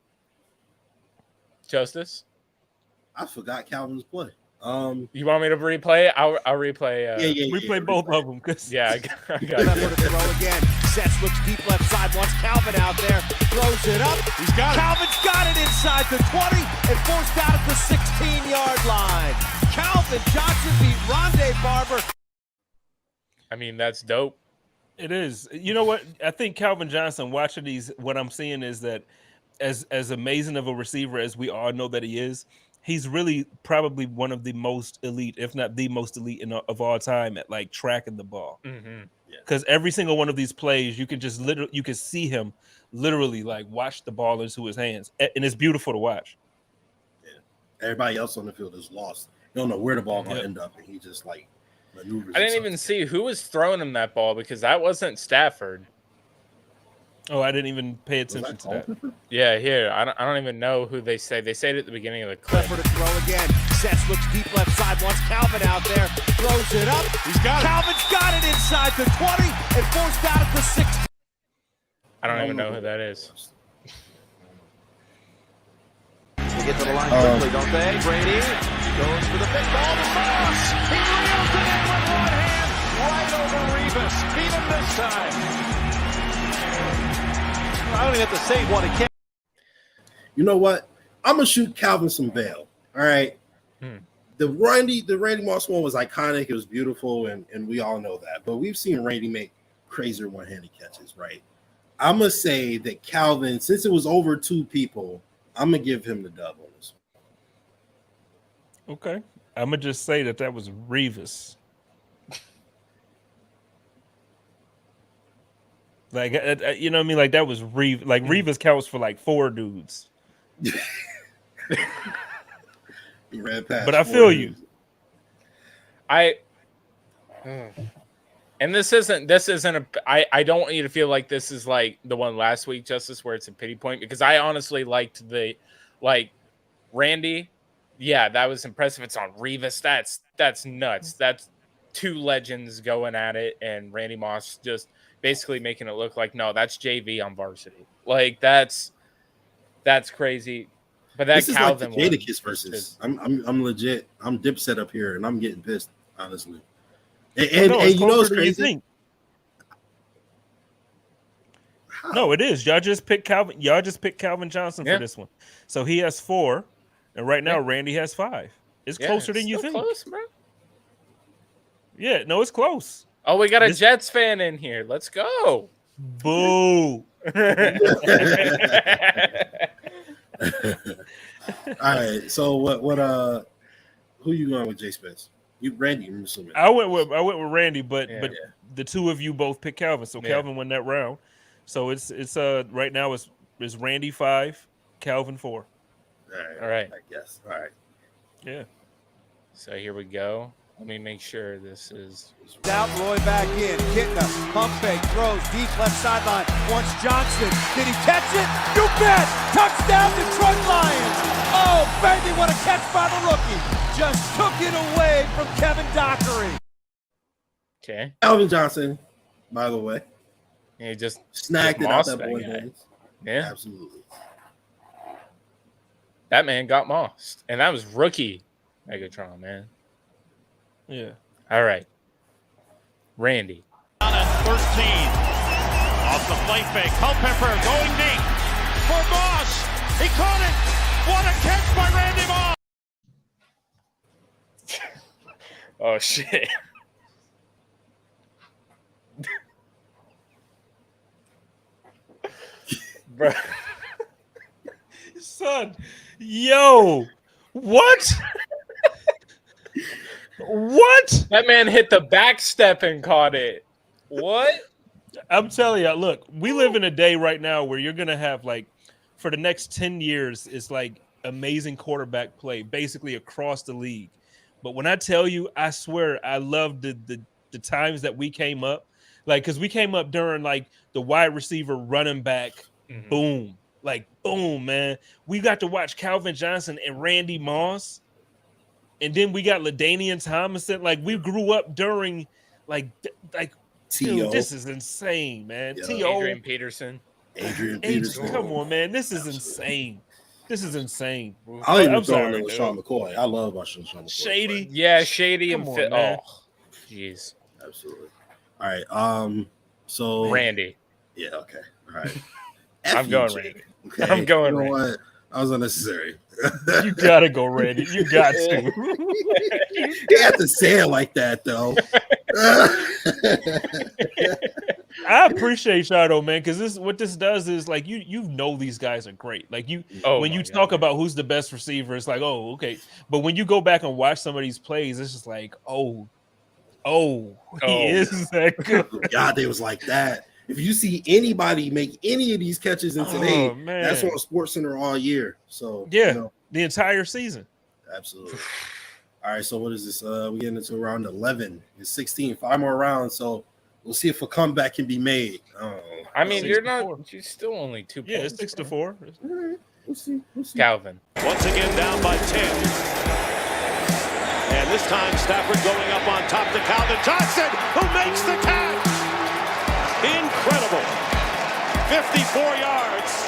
Justice? I forgot Calvin's play. You want me to replay? I'll replay. Replay both of them. Yeah, I got Left to throw again. Sets looks deep left side. Wants Calvin out there. Throws it up. He's got it. Calvin's got it inside the 20 and forced out at the 16-yard line. Calvin Johnson beat Rondé Barber. I mean, that's dope. It is. You know what? I think Calvin Johnson, watching these, what I'm seeing is that as amazing of a receiver as we all know that he is, he's really probably one of the most elite, if not the most elite of all time at like tracking the ball. Because every single one of these plays, you can just you can see him literally like watch the ball into his hands, and it's beautiful to watch. Yeah. Everybody else on the field is lost. You don't know where the ball gonna end up, and he just like maneuvers. I didn't even see who was throwing him that ball because that wasn't Stafford. Oh, I didn't even pay attention to that. Yeah, here. I don't even know who they say. They say it at the beginning of the clip. Left to throw again. Sets looks deep left side. Wants Calvin out there. Throws it up. He's got it. Calvin's got it inside the 20 and forced out at the 16. I don't even know who that is. They get to the line quickly, don't they? Brady goes for the big ball to Moss. He reels it in with one hand right over Revis. Beat him this time. I don't even have to say what he can't. You know what? I'm gonna shoot Calvin some bail. All right. The Randy Moss one was iconic. It was beautiful, and we all know that. But we've seen Randy make crazier one-handed catches, right? I'm gonna say that Calvin, since it was over 2 people, I'm gonna give him the dub on this one. Okay. I'm gonna just say that was Revis. Like, you know what I mean? Like, that was Revis. Like, Revis counts for like 4 dudes. He ran past. But I feel you. And this isn't I don't want you to feel like this is like the one last week, Justice, where it's a pity point, because I honestly liked Randy. Yeah, that was impressive. It's on Revis. That's nuts. That's 2 legends going at it, and Randy Moss just basically making it look like, no, that's JV on varsity. Like that's crazy. But that this Calvin is like the Jadakiss versus. I'm legit. I'm Dipset up here, and I'm getting pissed, honestly. And you know what's crazy? No, it is. Y'all just picked Calvin. Y'all just picked Calvin Johnson for this one. So he has 4, and right now Randy has 5. It's closer than you think. Close, bro. Yeah, no, it's close. Oh, we got a Jets fan in here. Let's go. Boo. All right. So what who you going with, J Spence? You Randy, I'm assuming. I went with Randy, but the 2 of you both picked Calvin. So Calvin won that round. So it's right now it's Randy 5, Calvin 4. All right. I guess. All right. Yeah. So here we go. Let me make sure this is out. Roy back in. Kitna pump fake throws deep left sideline. Wants Johnson. Did he catch it? You bet. Touchdown Detroit Lions. Oh baby, what a catch by the rookie. Just took it away from Kevin Dockery. Okay. Calvin Johnson, by the way. Yeah, he just snagged it out that boy hands. Yeah, absolutely. That man got mossed, and that was rookie Megatron, man. Yeah. All right. Randy. On at 13. Off the play fake. Culpepper going deep for Moss. He caught it. What a catch by Randy Moss. Oh, shit. Bro. Son. Yo. What? What? That man hit the back step and caught it. What? I'm telling you, look, we live in a day right now where you're going to have, like, for the next 10 years, it's like amazing quarterback play basically across the league. But when I tell you, I swear I love the times that we came up, like, because we came up during, like, the wide receiver running back, boom, like, boom, man. We got to watch Calvin Johnson and Randy Moss. And then we got LaDainian Tomlinson. Like, we grew up during, like dude, this is insane, man. Yeah. Adrian Peterson. Adrian Peterson. Come on, man. This is insane. This is insane. I'll even I'm throw sorry, in Sean McCoy. I love watching Sean McCoy. Shady. Yeah, shady Come and on, fit. man. Oh, jeez. Absolutely. All right. So Randy. Yeah. Okay. All right. I'm going Jake. Randy. Okay. I'm going You know Randy. what? I was unnecessary. You gotta go, Randy. You got to. You have to say it like that, though. I appreciate y'all though, man, because what this does is like you know these guys are great. Like when you talk about who's the best receiver, it's like, oh, okay. But when you go back and watch some of these plays, it's just like, he is that good. God, they was like that. If you see anybody make any of these catches in today, that's on SportsCenter all year. So yeah, the entire season. Absolutely. All right, so what is this? We're getting into round 11. It's 16, 5 more rounds. So we'll see if a comeback can be made. I mean, you're still only 2 points. Yeah, it's 6-4. All right, we'll see. Calvin. Once again down by 10. And this time Stafford going up on top to Calvin Johnson, who makes the catch. Incredible. 54 yards.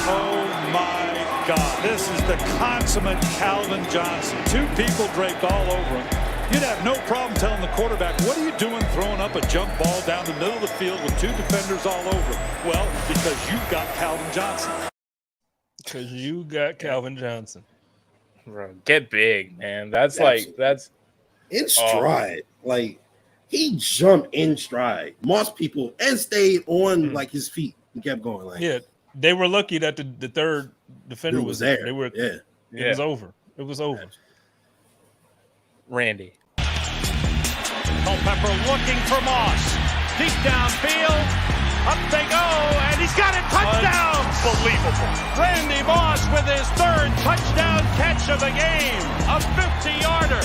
Oh my God. This is the consummate Calvin Johnson. 2 people draped all over him. You'd have no problem telling the quarterback, what are you doing throwing up a jump ball down the middle of the field with 2 defenders all over him? Well, because you've got Calvin Johnson. Because you got Calvin Johnson. Bro, get big, man. That's in stride. Like he jumped in stride, mossed people, and stayed on like his feet. He kept going. Like they were lucky that the third defender was there. They were. It was over. It was over. Randy. Culpepper looking for Moss. Deep downfield. Up they go, and he's got it. Touchdown! Unbelievable. Randy Moss with his 3rd touchdown catch of the game. A 50-yarder.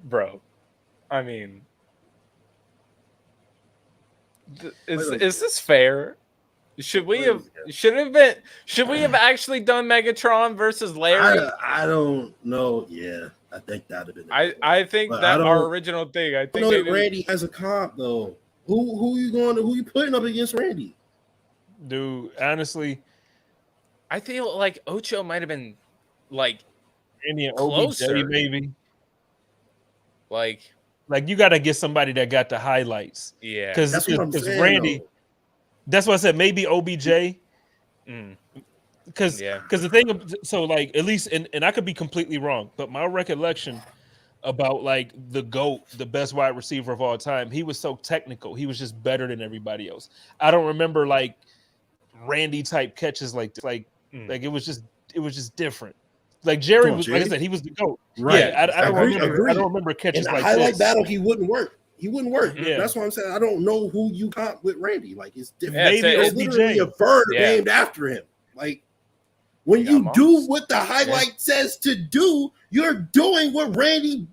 Bro, I mean, is this fair? Should we have actually done Megatron versus Larry? I don't know. Yeah, I think that'd have been. I think that our original thing. I think that Randy has a comp though. Who you putting up against Randy? Dude, honestly, I feel like Ocho might have been like Randy and closer, OBJ, maybe. Like you got to get somebody that got the highlights. Yeah, because Randy. Though. That's why I said maybe OBJ. Because the thing, so like at least, and I could be completely wrong, but my recollection about like the GOAT, the best wide receiver of all time, he was so technical. He was just better than everybody else. I don't remember like Randy type catches like it was just different. Like Jerry was, like I said, he was the GOAT. Right. Yeah, I don't remember catches in like highlight this. battle. He wouldn't work. Yeah. That's what I'm saying. I don't know who you comp with Randy. Like it's different. Maybe it's literally a bird named after him. Like when you do what the highlight says to do, you're doing what Randy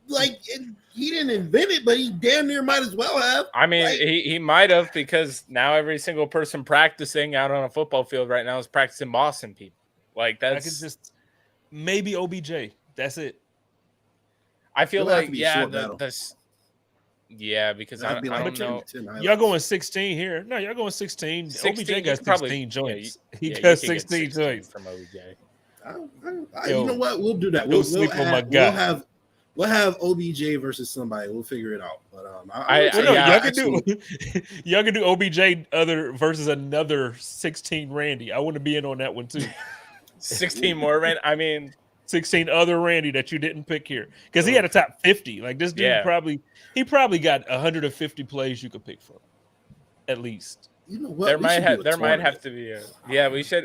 he didn't invent it, but he damn near might as well have. I mean, he might have, because now every single person practicing out on a football field right now is practicing Boston people. Like that's I could just maybe OBJ. That's it. I feel like because I don't know. Y'all going 16 here? No, y'all going 16. OBJ got 16 joints. He got 16 joints from OBJ. You know what? We'll do that. We'll have OBJ versus somebody. We'll figure it out. But y'all can do OBJ versus another 16 Randy. I want to be in on that one too. 16 more Randy. I mean, 16 other Randy that you didn't pick here because he had a top 50. Like this dude he probably got 150 plays you could pick from, at least. You know what? There might have to be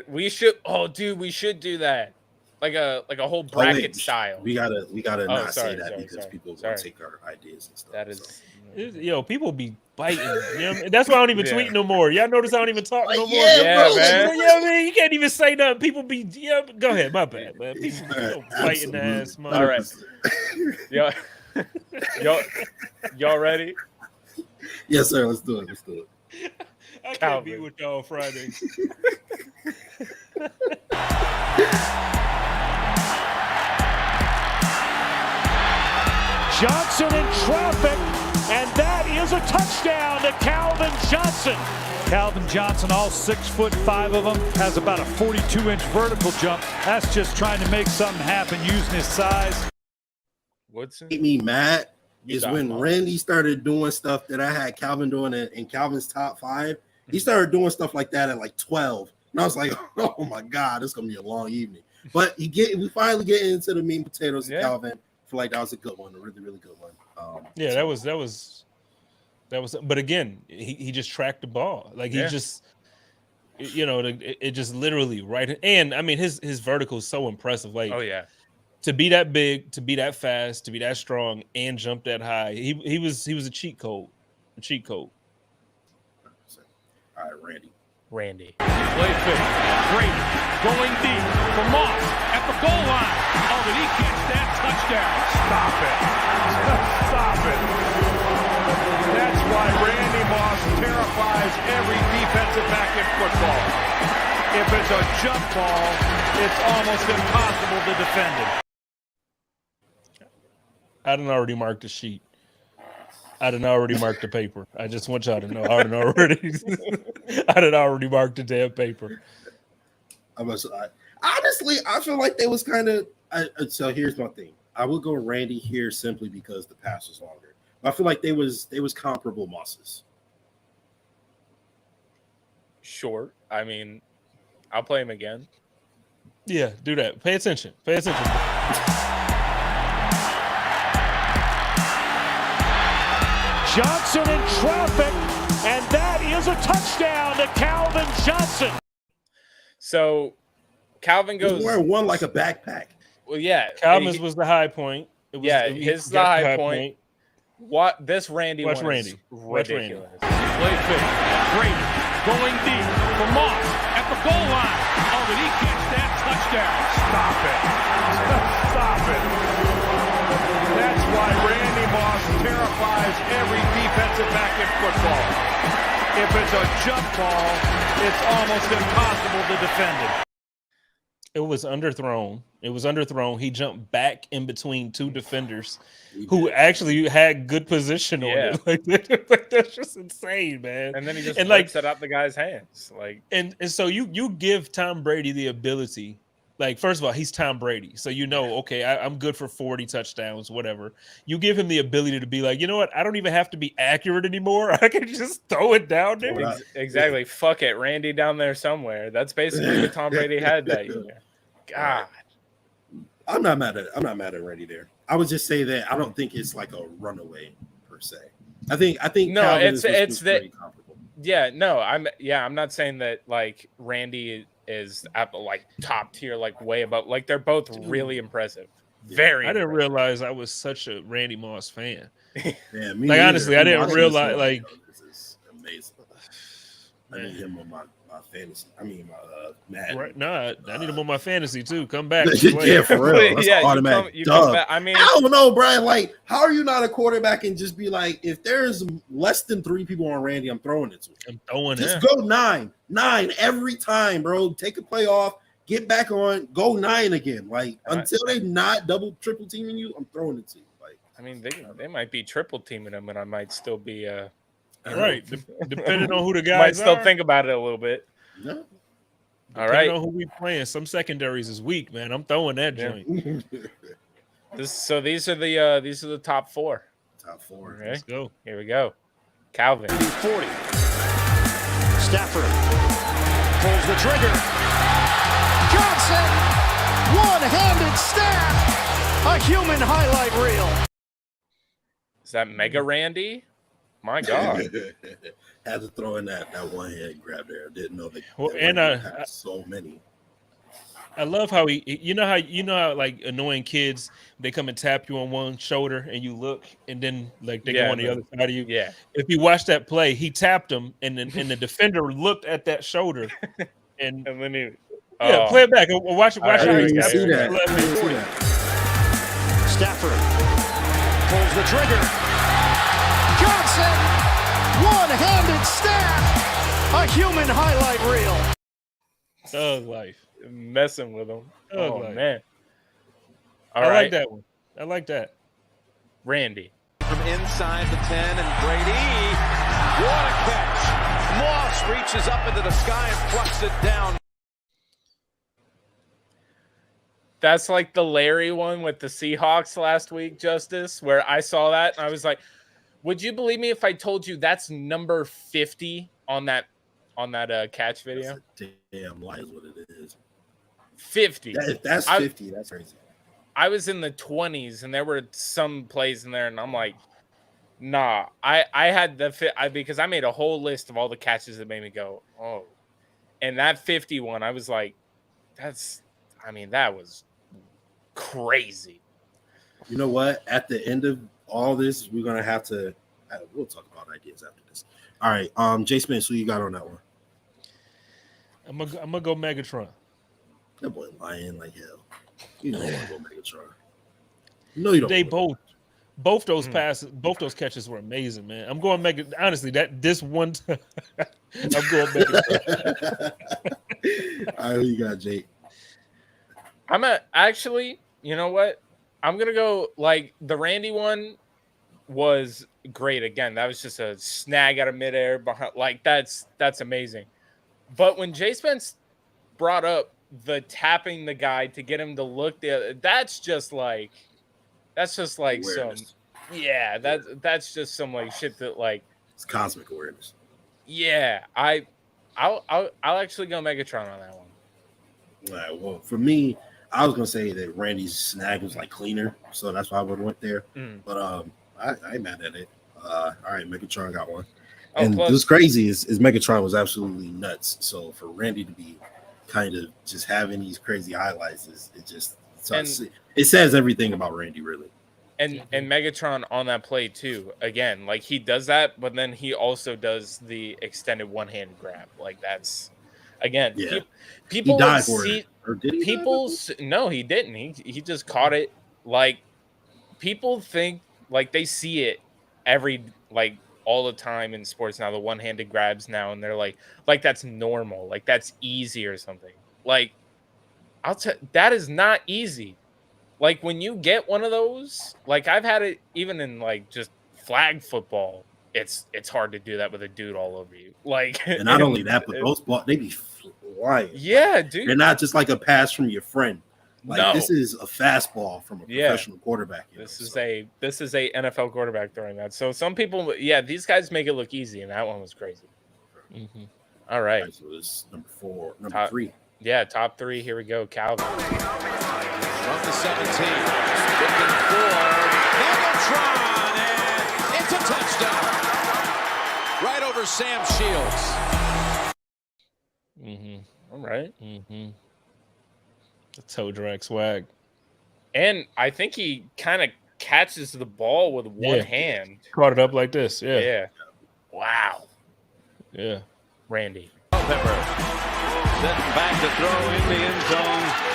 we should. Oh, dude, we should do that. Like a whole bracket style. We gotta not say that because people will take our ideas and stuff. That is, people be biting. That's why I don't even tweet no more. Y'all notice I don't even talk no more. Yeah, man. Man, you can't even say nothing. People be go ahead, my bad, man. People be biting the ass, man. All right, y'all ready? Yes, sir. Let's do it. I can't be with y'all Fridays. Johnson in traffic, and that is a touchdown to Calvin Johnson. Calvin Johnson, all 6'5" of them, has about a 42-inch vertical jump. That's just trying to make something happen using his size. Woodson? Made me mad is got when him. Randy started doing stuff that I had Calvin doing in Calvin's top 5. He started doing stuff like that at like 12. And I was like, oh my God, it's gonna be a long evening. But we finally get into the meat and potatoes of Calvin. I feel like that was a good one, a really, really good one. Yeah, that was. But again, he just tracked the ball. Like he just, it just literally right. And I mean, his vertical is so impressive. Like, Oh yeah. to be that big, to be that fast, to be that strong, and jump that high, he was a cheat code. A cheat code. All right, Randy. Play fake. Reid going deep for Moss at the goal line. Oh, did he catch that touchdown? Stop it. Stop it. That's why Randy Moss terrifies every defensive back in football. If it's a jump ball, it's almost impossible to defend it. I done already marked the sheet. I done already marked the paper. I just want y'all to know. I done already marked the damn paper. Honestly, I feel like they was kind of. So here's my thing. I would go Randy here simply because the pass was longer. I feel like they was comparable Mosses. Short. I mean, I'll play him again. Yeah, do that. Pay attention. Pay attention. Johnson in traffic, and that is a touchdown to Calvin Johnson. So Calvin goes. He's wearing one like a backpack. Well, yeah. Calvin's was the high point. It was, his the high point. What this Randy Watch one Randy. is Watch Randy. ridiculous. Play fake. Reid going deep for Moss at the goal line. Oh, did he catch that touchdown? Stop it. Stop it. That's why Randy Moss terrifies every defensive back in football. If it's a jump ball, it's almost impossible to defend it. It was underthrown. He jumped back in between two defenders who actually had good position on it. Like that's just insane, man. And then he just set up the guy's hands. Like, and so you give Tom Brady the ability. Like, first of all, he's Tom Brady. So okay, I'm good for 40 touchdowns, whatever. You give him the ability to be like, you know what? I don't even have to be accurate anymore. I can just throw it down there. Exactly. Fuck it. Randy down there somewhere. That's basically what Tom Brady had that year. God. I'm not mad at Randy there. I would just say that I don't think it's like a runaway per se. I think no, Calvin it's pretty comparable. Yeah, no, I'm not saying that like Randy is at the like top tier, like way above. Like they're both really impressive. Very. I didn't realize I was such a Randy Moss fan. Yeah, me like either. honestly, I didn't realize like this is amazing. I need him on my fantasy. I mean my Madden. Right, no, I need him on my fantasy too. Come back. Yeah, for real. That's automatic. You come back. I mean, I don't know, Brian. Like, how are you not a quarterback and just be like, if there's less than 3 people on Randy, I'm throwing it to him. I'm throwing it. Just go 9 every time, bro. Take a play off, get back on, go 9 again. Like until they not double, triple teaming you, I'm throwing it to you. Like, I mean, they might be triple teaming him, and I might still be right. Depending on who the guys might still are. think about it a little bit. No. All right. On who we playing? Some secondaries is weak, man. I'm throwing that joint. So these are the top 4. Top 4. Okay. Let's go. Here we go. Calvin. 40. Stafford pulls the trigger. Johnson, one-handed stab. A human highlight reel. Is that Mega Randy? My God. Had to throw in that one hand grab there. Didn't know they and so many. I love how you know how like annoying kids, they come and tap you on one shoulder and you look and then like they go on the other side of you. Yeah. If you watch that play, he tapped him and the defender looked at that shoulder and then he play it back. Watch how he see tapped that. Stafford pulls the trigger. Johnson, one-handed stab. A human highlight reel. Thug life. Messing with him. Thug life. Man. I like that one. I like that. Randy. From inside the 10, and Brady, what a catch. Moss reaches up into the sky and plucks it down. That's like the Larry one with the Seahawks last week, Justice, where I saw that and I was like, would you believe me if I told you that's number 50 on that catch video? That's a damn lie is what it is. 50. That's 50. That's crazy. I was in the 20s and there were some plays in there and I'm like, nah. I had because I made a whole list of all the catches that made me go, oh. And that 51, I was like, that was crazy. You know what? At the end of all this, we're gonna have to. We'll talk about ideas after this. All right, JSpenceTheKing, who you got on that one? I'm gonna go Megatron. That boy lying like hell. You don't want to go Megatron. No, you don't. They both those passes, both those catches were amazing, man. I'm going honestly, this one time, I'm going Megatron. All right, who you got, Jake? Actually, you know what? I'm gonna go like the Randy one was great. Again, that was just a snag out of midair behind. Like that's amazing. But when JSpenceTheKing brought up the tapping the guy to get him to look the other, that's just like Awareness. that's just some like shit that like It's cosmic awareness. Yeah, I'll actually go Megatron on that one. All right, well, for me, I was gonna say that Randy's snag was like cleaner, so that's why I would have went there. But I ain't mad at it. All right, Megatron got one. And what's crazy is Megatron was absolutely nuts. So for Randy to be kind of just having these crazy highlights, it says everything about Randy, really. And Megatron on that play too. Again, like he does that, but then he also does the extended one-handed grab. Like that's again, people he died for it. Or did he? No, he didn't. He just caught it. Like people think like they see it all the time in sports now, the one-handed grabs now, and they're like that's normal, like that's easy or something. Like that is not easy. Like when you get one of those, like I've had it even in like just flag football. It's hard to do that with a dude all over you. Like, and not only that, but those balls, they be flying. Yeah, dude. They're not just like a pass from your friend. Like this is a fastball from a professional quarterback. This is a NFL quarterback throwing that. So some people, these guys make it look easy, and that one was crazy. Mm-hmm. All right. So this number three. Yeah, top three. Here we go, Calvin. From the 17, looking for Megatron, and it's a touchdown. Right over Sam Shields. All right. The toe drag swag. And I think he kind of catches the ball with one hand. Caught it up like this. Yeah. Yeah. Wow. Yeah. Randy. Pepper. Sitting back to throw in the end zone.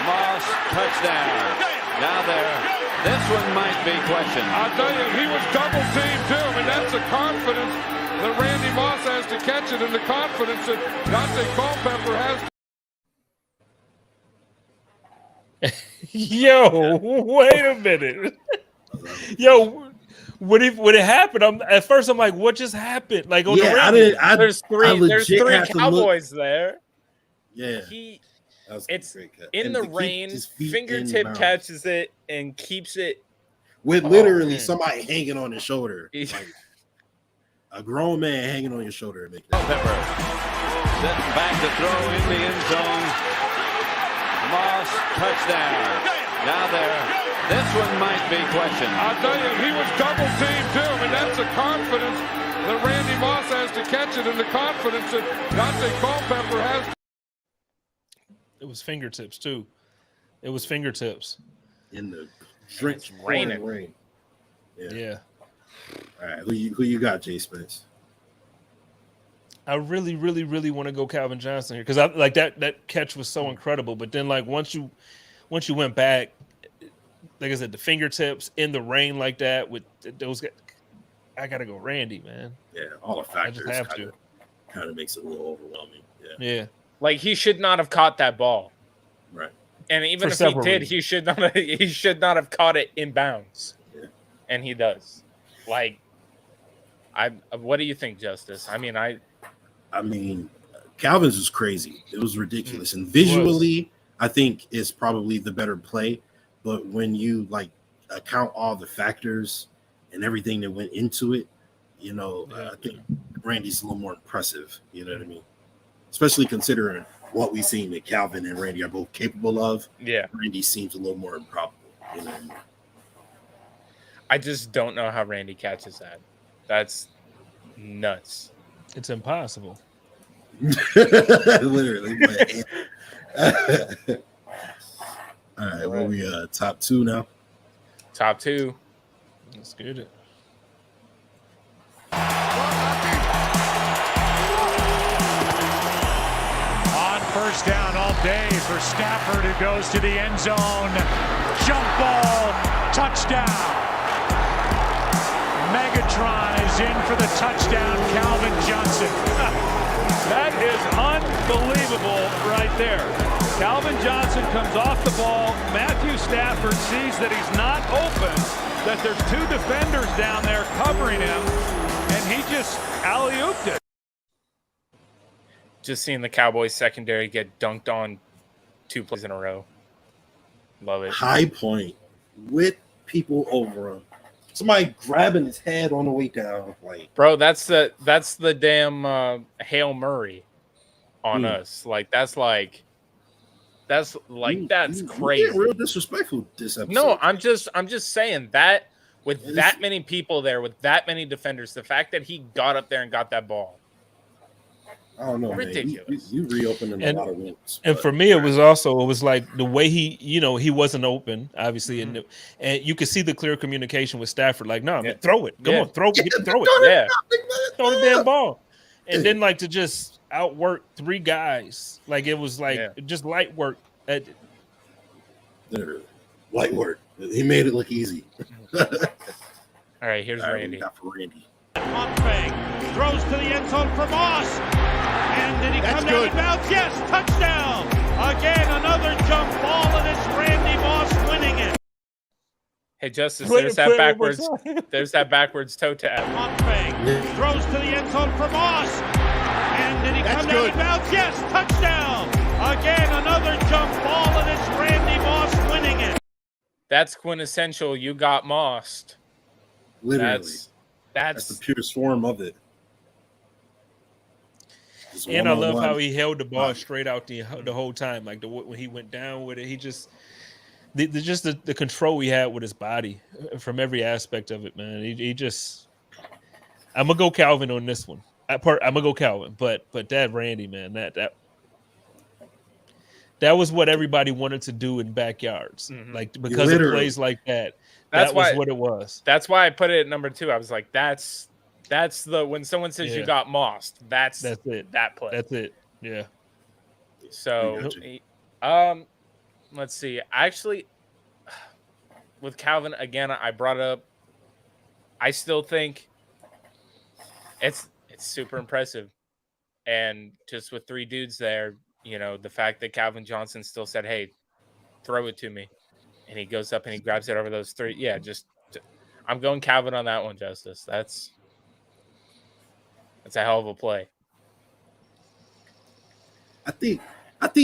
Moss, touchdown. Now this one might be questioned. I'll tell you, he was double teamed too. I mean, that's the confidence that Randy Moss has to catch it, and the confidence that Dante Culpepper has. Yo, wait a minute. Yo, when it happened, at first I'm like, what just happened? Like on there's three Cowboys there. Yeah. It's in the rain, fingertip catches it and keeps it with literally somebody hanging on his shoulder. Like a grown man hanging on your shoulder. Pepper sitting back to throw in the end zone. Moss, touchdown. Now this one might be questioned. I'll tell you, he was double teamed too. I mean, that's the confidence that Randy Moss has to catch it, and the confidence that Dante Culpepper has. It was fingertips too. It was fingertips in the drenched rain. Yeah. All right, who you got, JSpenceTheKing? I really, really, really want to go Calvin Johnson here because I like that catch was so incredible. But then, like once you went back, like I said, the fingertips in the rain like that with those guys, I gotta go Randy, man. Yeah, all the factors kind of makes it a little overwhelming. Yeah. Like he should not have caught that ball. Right. And even if he did, he should not have caught it in bounds. and he does. Like, what do you think, Justice? I mean, Calvin's was crazy. It was ridiculous, and visually, I think is probably the better play. But when you like account all the factors and everything that went into it, I think Randy's a little more impressive. You know what I mean? Especially considering what we've seen that Calvin and Randy are both capable of. Yeah, Randy seems a little more improbable. You know what I mean? I just don't know how Randy catches that. That's nuts. It's impossible. Literally. All right, well, we top 2 now. Top 2. Let's get it. On first down all day for Stafford, who goes to the end zone. Jump ball, touchdown. Megatron is in for the touchdown, Calvin Johnson. That is unbelievable right there. Calvin Johnson comes off the ball. Matthew Stafford sees that he's not open, that there's 2 defenders down there covering him, and he just alley-ooped it. Just seeing the Cowboys secondary get dunked on 2 plays in a row. Love it. High point with people over him. Somebody grabbing his head on the way down. Like, bro, that's the damn Hail Murray on us. Like that's crazy. Real disrespectful this episode. No, I'm just saying that with that many people there, with that many defenders, the fact that he got up there and got that ball. I don't know, ridiculous. Man. You reopening a lot of wounds. And for me, it was like the way he wasn't open, obviously, and you could see the clear communication with Stafford. Like, no, man, throw it. Come on, throw it. Throw it. Yeah, throw the damn ball. And then like to just outwork 3 guys, like it was like just light work. Literally, light work. He made it look easy. All right, here's Randy. Montfang throws to the end zone for Moss. And did he come down in bounds? Yes, touchdown. Again, another jump ball, and it's Randy Moss winning it. Hey, Justice, there's that backwards. There's that backwards toe tap. Montfang throws to the end zone for Moss. And did he come down in bounds? Yes, touchdown. Again, another jump ball, and it's Randy Moss winning it. That's quintessential. You got mossed. Literally. That's the purest form of it. And I love how he held the ball straight out the whole time. Like when he went down with it, he just the control he had with his body from every aspect of it, man. He just. I'm gonna go Calvin on this one. I'm gonna go Calvin, but that Randy, man, that was what everybody wanted to do in backyards, like because of plays like that. That was what it was. That's why I put it at number 2. I was like, that's the when someone says you got mossed, that's it. That play. That's it. Yeah. So, let's see. Actually, with Calvin again, I brought up. I still think it's super impressive, and just with 3 dudes there, the fact that Calvin Johnson still said, "Hey, throw it to me." And he goes up and he grabs it over those 3. Yeah, I'm going Calvin on that one, Justice. That's a hell of a play. I think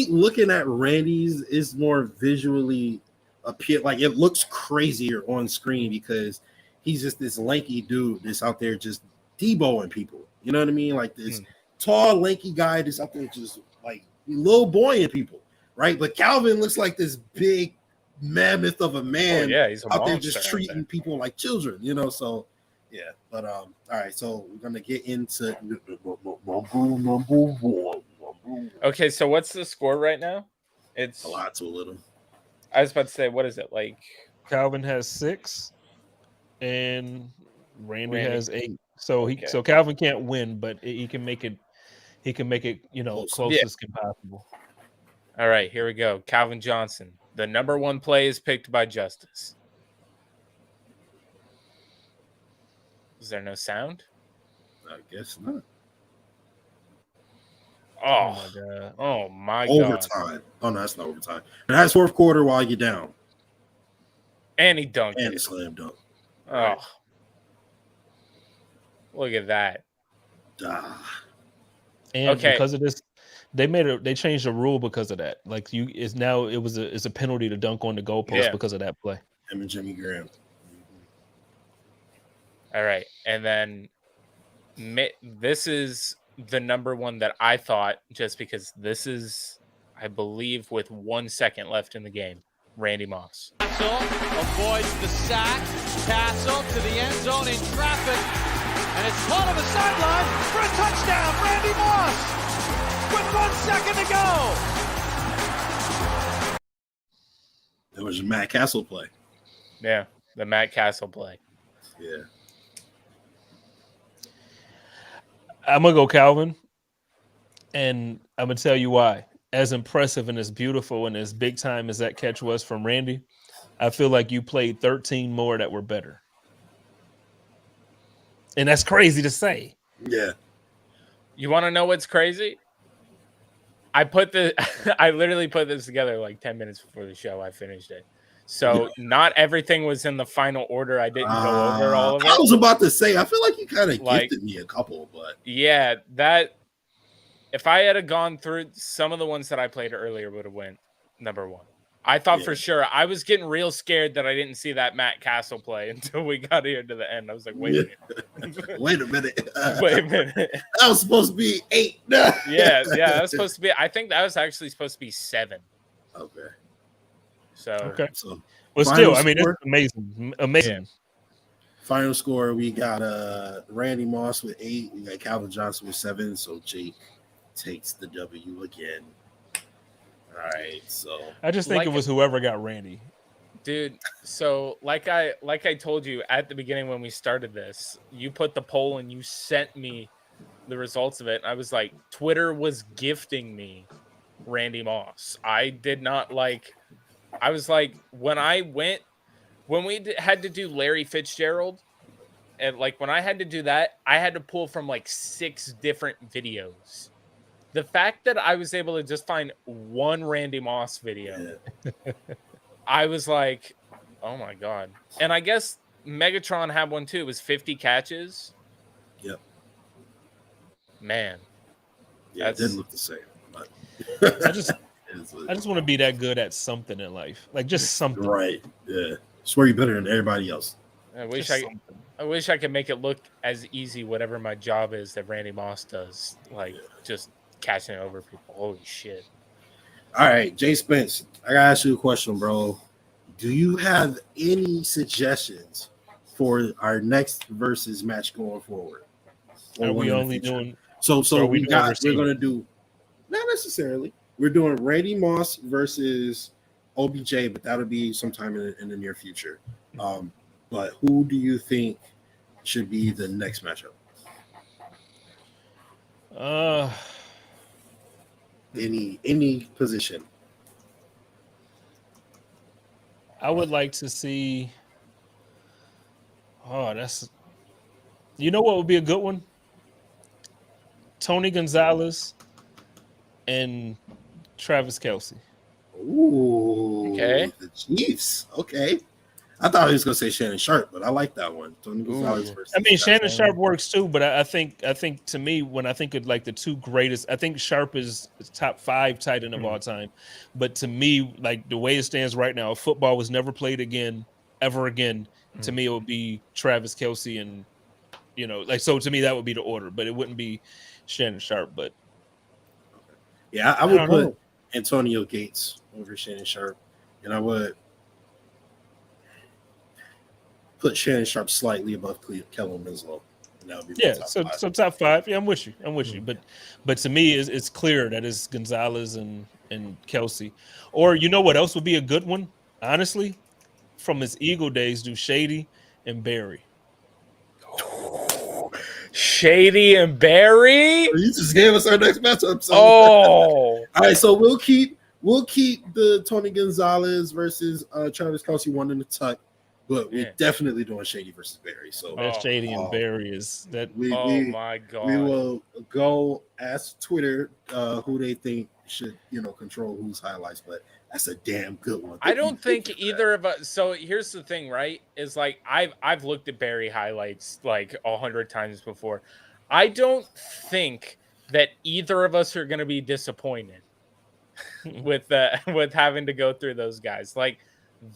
looking at Randy's is more visually appeal. Like it looks crazier on screen because he's just this lanky dude that's out there just deboing people. You know what I mean? Like this tall, lanky guy that's out there just like little boying people, right? But Calvin looks like this big mammoth of a man. Oh, yeah, he's out there just treating people like children, so yeah. But all right, so we're gonna get into number 1. Okay, so what's the score right now? It's a lot to a little. I was about to say, what is it like? Calvin has 6 and Randy has 8. So so Calvin can't win, but he can make it closest possible. All right, here we go. Calvin Johnson. The number 1 play is picked by Justice. Is there no sound? I guess not. Oh my god. Oh my god. Overtime. Oh no, that's not overtime. And that's 4th quarter while you're down. And he dunked and it. Slam dunk. Oh, look at that. And Okay. because of this, they changed the rule because of that. Like it's a penalty to dunk on the goalpost because of that play. Him and Jimmy Graham. All right, and then this is the number one that I thought, just because this is, I believe, with 1 second left in the game, Randy Moss. Castle avoids the sack. Castle to the end zone in traffic. And it's caught on the sideline for a touchdown. Randy Moss with 1 second to go. That was your Matt Castle play. Yeah, the Matt Castle play. Yeah. I'm gonna go Calvin, and I'm gonna tell you why. As impressive and as beautiful and as big time as that catch was from Randy, I feel like you played 13 more that were better. And that's crazy to say. Yeah. You want to know what's crazy? I literally put this together like 10 minutes before the show. I finished it. So not everything was in the final order. I didn't go over all of it. I was about to say, I feel like you kind of gifted me a couple, but yeah, that if I had gone through some of the ones that I played earlier, would have went number one. I thought for sure. I was getting real scared that I didn't see that Matt Castle play until we got here to the end. I was like, wait a minute. Wait a minute. Wait a minute. That was supposed to be 8. yeah, that was supposed to be. I think that was actually supposed to be 7. Okay. So well, still, I mean, it's amazing. Yeah. Final score: we got Randy Moss with 8. We got Calvin Johnson with 7. So Jake takes the W again. All right. So I just think it was whoever got Randy. Dude, so like I told you at the beginning when we started this, you put the poll and you sent me the results of it. I was like, Twitter was gifting me Randy Moss. I did not like. I was like, when we had to do Larry Fitzgerald, and like when I had to do that, I had to pull from like 6 different videos. The fact that I was able to just find one Randy Moss video, I was like, oh my God. And I guess Megatron had one too. It was 50 catches. Yep. Man. Yeah, it didn't look the same. But I just want to be that good at something in life. Like just something. Right. Yeah. Swear you're better than everybody else. I wish I could make it look as easy, whatever my job is, that Randy Moss does. Like just catching it over people. Holy shit. All right, Jay Spence, I gotta ask you a question, bro. Do you have any suggestions for our next versus match going forward? Are we only doing we're gonna do not necessarily. We're doing Randy Moss versus OBJ, but that'll be sometime in the near future. But who do you think should be the next matchup? Any position. I would like to see. You know what would be a good one? Tony Gonzalez and Travis Kelce. Ooh, okay. The Chiefs. Okay. I thought he was gonna say Shannon Sharp, but I like that one. Tony Gonzalez versus Shannon Sharp works too, but I think to me, when I think of like the 2 greatest, I think Sharp is top 5 tight end of all time. But to me, like the way it stands right now, if football was never played again, ever again, to me it would be Travis Kelce and so to me that would be the order, but it wouldn't be Shannon Sharp. But yeah, I would put Antonio Gates over Shannon Sharp, and I would put Shannon Sharp slightly above Kellen Winslow. And that would be so top 5. Yeah, I'm with you. But to me, it's clear that it's Gonzalez and Kelce. Or you know what else would be a good one? Honestly, from his Eagle days, do Shady and Barry. Shady and Barry? You just gave us our next matchup. So. All right. So we'll keep the Tony Gonzalez versus Travis Kelce one in the tuck. but we're definitely doing Shady versus Barry. So that Shady and Barry is that. My God, we will go ask Twitter who they think should control whose highlights, but that's a damn good one. I don't think either of us. So here's the thing, right? Is like I've looked at Barry highlights like 100 times before. I don't think that either of us are going to be disappointed with having to go through those guys. Like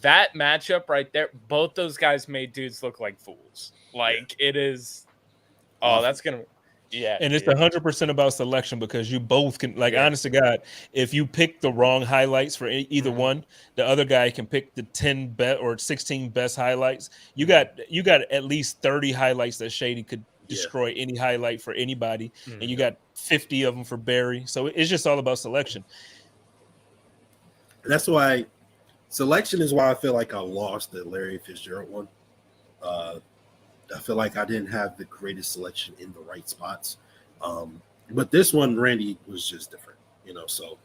that matchup right there, both those guys made dudes look like fools. Like it is. Oh, that's gonna. Yeah, and it's 100% about selection because you both can, like, honest to God, if you pick the wrong highlights for either one, the other guy can pick the 10 best or 16 best highlights. You got at least 30 highlights that Shady could destroy any highlight for anybody, and you got 50 of them for Barry. So it's just all about selection. That's why selection is why I feel like I lost the Larry Fitzgerald one. I feel like I didn't have the greatest selection in the right spots. But this one, Randy was just different, so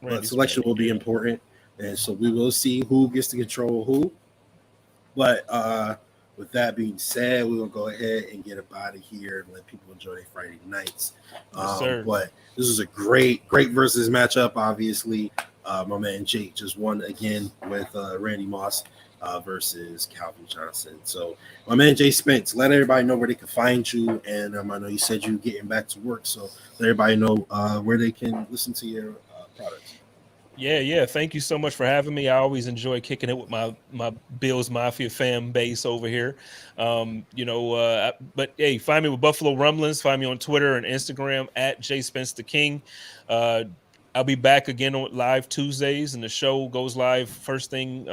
but selection will be important. And so we will see who gets to control who. But with that being said, we're going to go ahead and get up out of here and let people enjoy their Friday nights. But this is a great versus matchup, obviously. My man Jake just won again with Randy Moss versus Calvin Johnson. So my man Jay Spence, let everybody know where they can find you. And I know you said you're getting back to work, so let everybody know where they can listen to your products. Yeah. Thank you so much for having me. I always enjoy kicking it with my Bills Mafia fan base over here. But hey, find me with Buffalo Rumblings. Find me on Twitter and Instagram at JSpenceTheKing. I'll be back again on live Tuesdays, and the show goes live first thing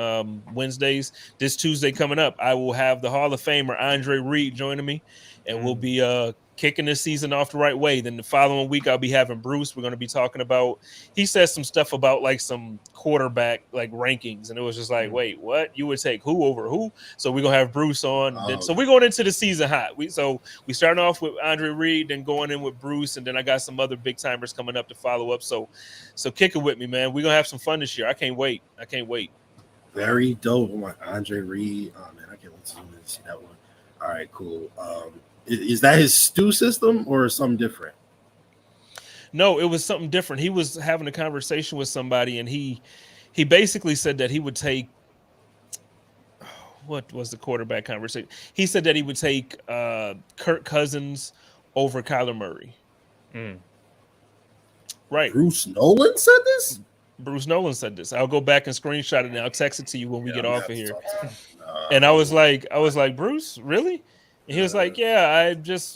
Wednesdays. This Tuesday coming up, I will have the Hall of Famer Andre Reid joining me, and we'll be kicking this season off the right way. Then the following week, I'll be having Bruce. We're going to be talking about, he says some stuff about like some quarterback like rankings, and it was just like, wait, what? You would take who over who? So we're going to have Bruce on. So we're going into the season hot. We starting off with Andre Reid, then going in with Bruce, and then I got some other big timers coming up to follow up. So kick it with me, man. We're going to have some fun this year. I can't wait. Very dope. Oh my, Andre Reid. Oh man, I can't wait to see that one. All right, cool. Is that his stew system or something different? No, it was something different. He was having a conversation with somebody, and he basically said that he would take, what was the quarterback conversation? He said that he would take Kirk Cousins over Kyler Murray. Right. Bruce Nolan said this? Bruce Nolan said this. I'll go back and screenshot it, and I'll text it to you when we get off of here. And I was like, Bruce, really? And he was like, yeah,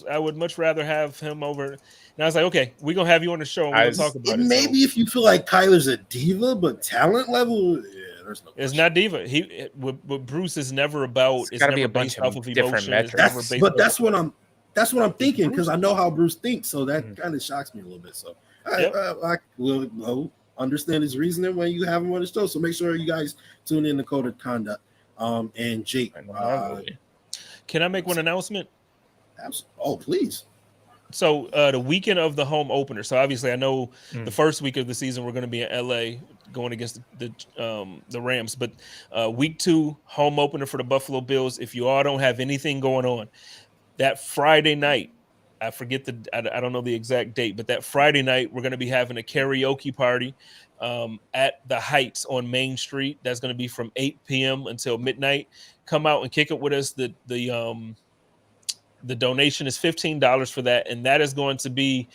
I would much rather have him over. And I was like, okay, we're going to have you on the show and we're going to talk about it. Maybe if you feel like Kyler's a diva, but talent level, there's no question. It's not diva. What Bruce is never about. It's got to be a bunch of different metrics. That's what I'm thinking, because I know how Bruce thinks, so that kind of shocks me a little bit. So I will understand his reasoning when you have him on the show. So make sure you guys tune in to Code of Conduct. And Jake, can I make one announcement? Oh, please. So the weekend of the home opener. So obviously, I know the first week of the season we're going to be in LA going against the Rams. But week 2 home opener for the Buffalo Bills. If you all don't have anything going on, that Friday night, I forget I don't know the exact date, but that Friday night we're going to be having a karaoke party at the Heights on Main Street. That's going to be from 8 p.m. until midnight. Come out and kick it with us. The donation is $15 for that, and that is going to be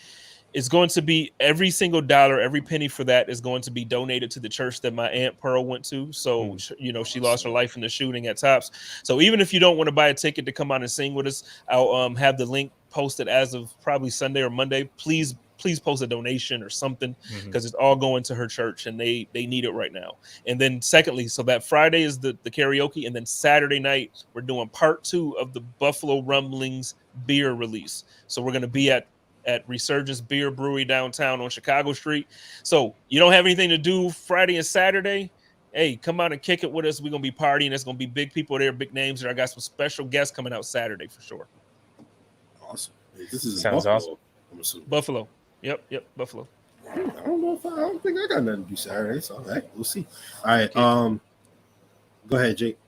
every single dollar, every penny for that is going to be donated to the church that my Aunt Pearl went to. So she lost her life in the shooting at Tops. So even if you don't want to buy a ticket to come out and sing with us, I'll have the link posted as of probably Sunday or Monday. Please post a donation or something, because it's all going to her church and they need it right now. And then secondly, so that Friday is the karaoke, and then Saturday night we're doing part 2 of the Buffalo Rumblings beer release. So we're going to be at Resurgence Beer Brewery downtown on Chicago Street. So you don't have anything to do Friday and Saturday, hey, come out and kick it with us. We're going to be partying. There's going to be big people there, big names there. I got some special guests coming out Saturday for sure. Awesome. This is sounds Buffalo. awesome. Buffalo. Yep, Buffalo. I don't think I got nothing to do Saturday, so we'll see. All right, go ahead, Jake.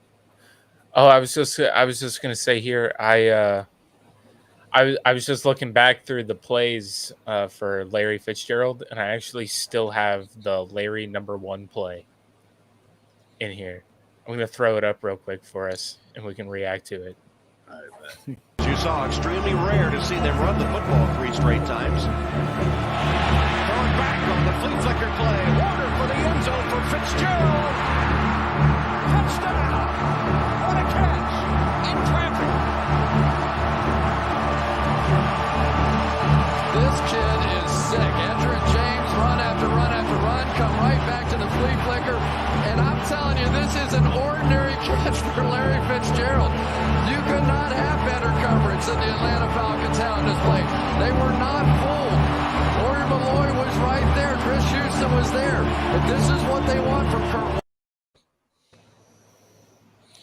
Oh, I was just gonna say here. I was just looking back through the plays for Larry Fitzgerald, and I actually still have the Larry #1 play in here. I'm gonna throw it up real quick for us, and we can react to it. All right, man. As you saw, extremely rare to see them run the football 3 straight times. Throwing back on the flea flicker play. Warner for the end zone for Fitzgerald. Touchdown! What a catch! In traffic. This kid is sick. Andrew James, run after run after run, come right back to the flea flicker. And I'm telling you, this is an ordinary catch for Larry Fitzgerald. You could not have better coverage than the Atlanta Falcons had on this play. They were not fooled. Lori Malloy was right there. Chris Houston was there. But this is what they want from Kurt.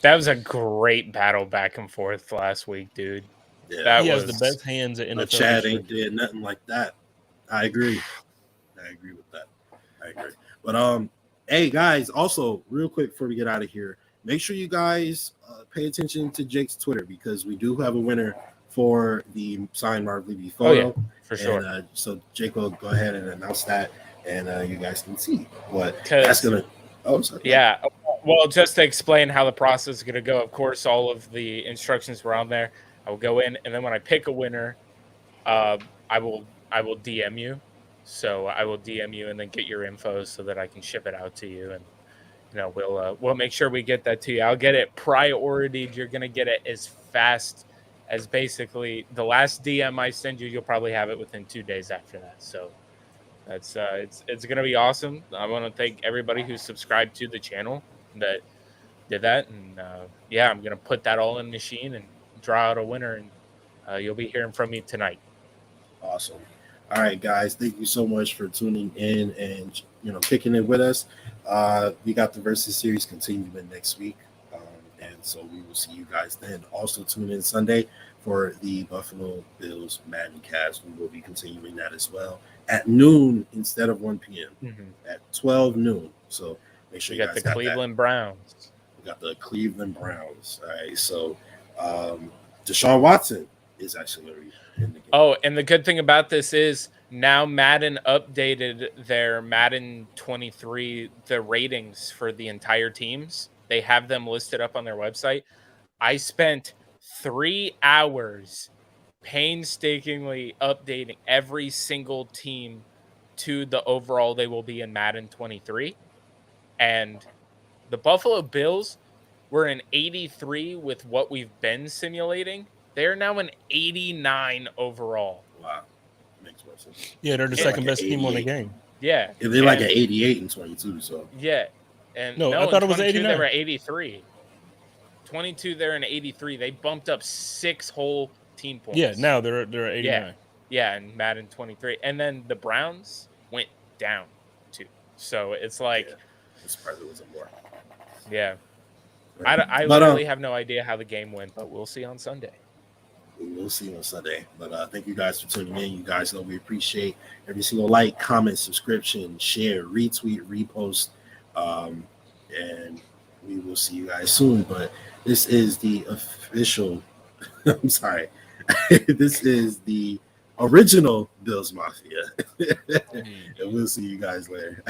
That was a great battle back and forth last week, dude. Yeah, That He was has the best hands at but NFL. Chad history. ain't did nothing like that. I agree. I agree with that. I agree. But hey guys, also real quick before we get out of here, make sure you guys pay attention to Jake's Twitter because we do have a winner for the signed Marv Levy photo. Oh, yeah, for sure. And, so Jake will go ahead and announce that, and you guys can see what 'Cause- that's gonna. Oh, sorry. Yeah. Well, just to explain how the process is going to go, of course, all of the instructions were on there. I will go in, and then when I pick a winner, I will DM you. So I will DM you and then get your info so that I can ship it out to you, and we'll make sure we get that to you. I'll get it prioritied. You're going to get it as fast as basically the last DM I send you. You'll probably have it within 2 days after that. So that's it's going to be awesome. I want to thank everybody who subscribed to the channel that did that, and I'm going to put that all in the machine and draw out a winner, and you'll be hearing from me tonight. Awesome. All right, guys, thank you so much for tuning in and kicking it with us. We got the Verzuz series continuing next week, and so we will see you guys then. Also, tune in Sunday for the Buffalo Bills Madden cast. We will be continuing that as well at noon instead of 1 p.m. At 12 noon. So make sure We you got guys the Cleveland Browns. We got the Cleveland Browns. All right, so Deshaun Watson is actually going to be in the game. Oh, and the good thing about this is now Madden updated their Madden 23, the ratings for the entire teams. They have them listed up on their website. I spent 3 hours painstakingly updating every single team to the overall they will be in Madden 23. And the Buffalo Bills were an 83 with what we've been simulating. They're now an 89 overall. Wow. Makes more sense. Yeah, they're the second best team on the game. Yeah. They're like an 88 and 22, so. Yeah. And No, I thought it was 22, 89. They were 83. 22, they're an 83. They bumped up 6 whole team points. Yeah, now they're 89. Yeah, and Madden 23. And then the Browns went down too. So it's like, This probably wasn't more. yeah. I literally have no idea how the game went, but we'll see on Sunday. We'll see you on Sunday. But thank you guys for tuning in. You guys know we appreciate every single like, comment, subscription, share, retweet, repost. And we will see you guys soon. But this is the official, I'm sorry. This is the original Bills Mafia. And we'll see you guys later.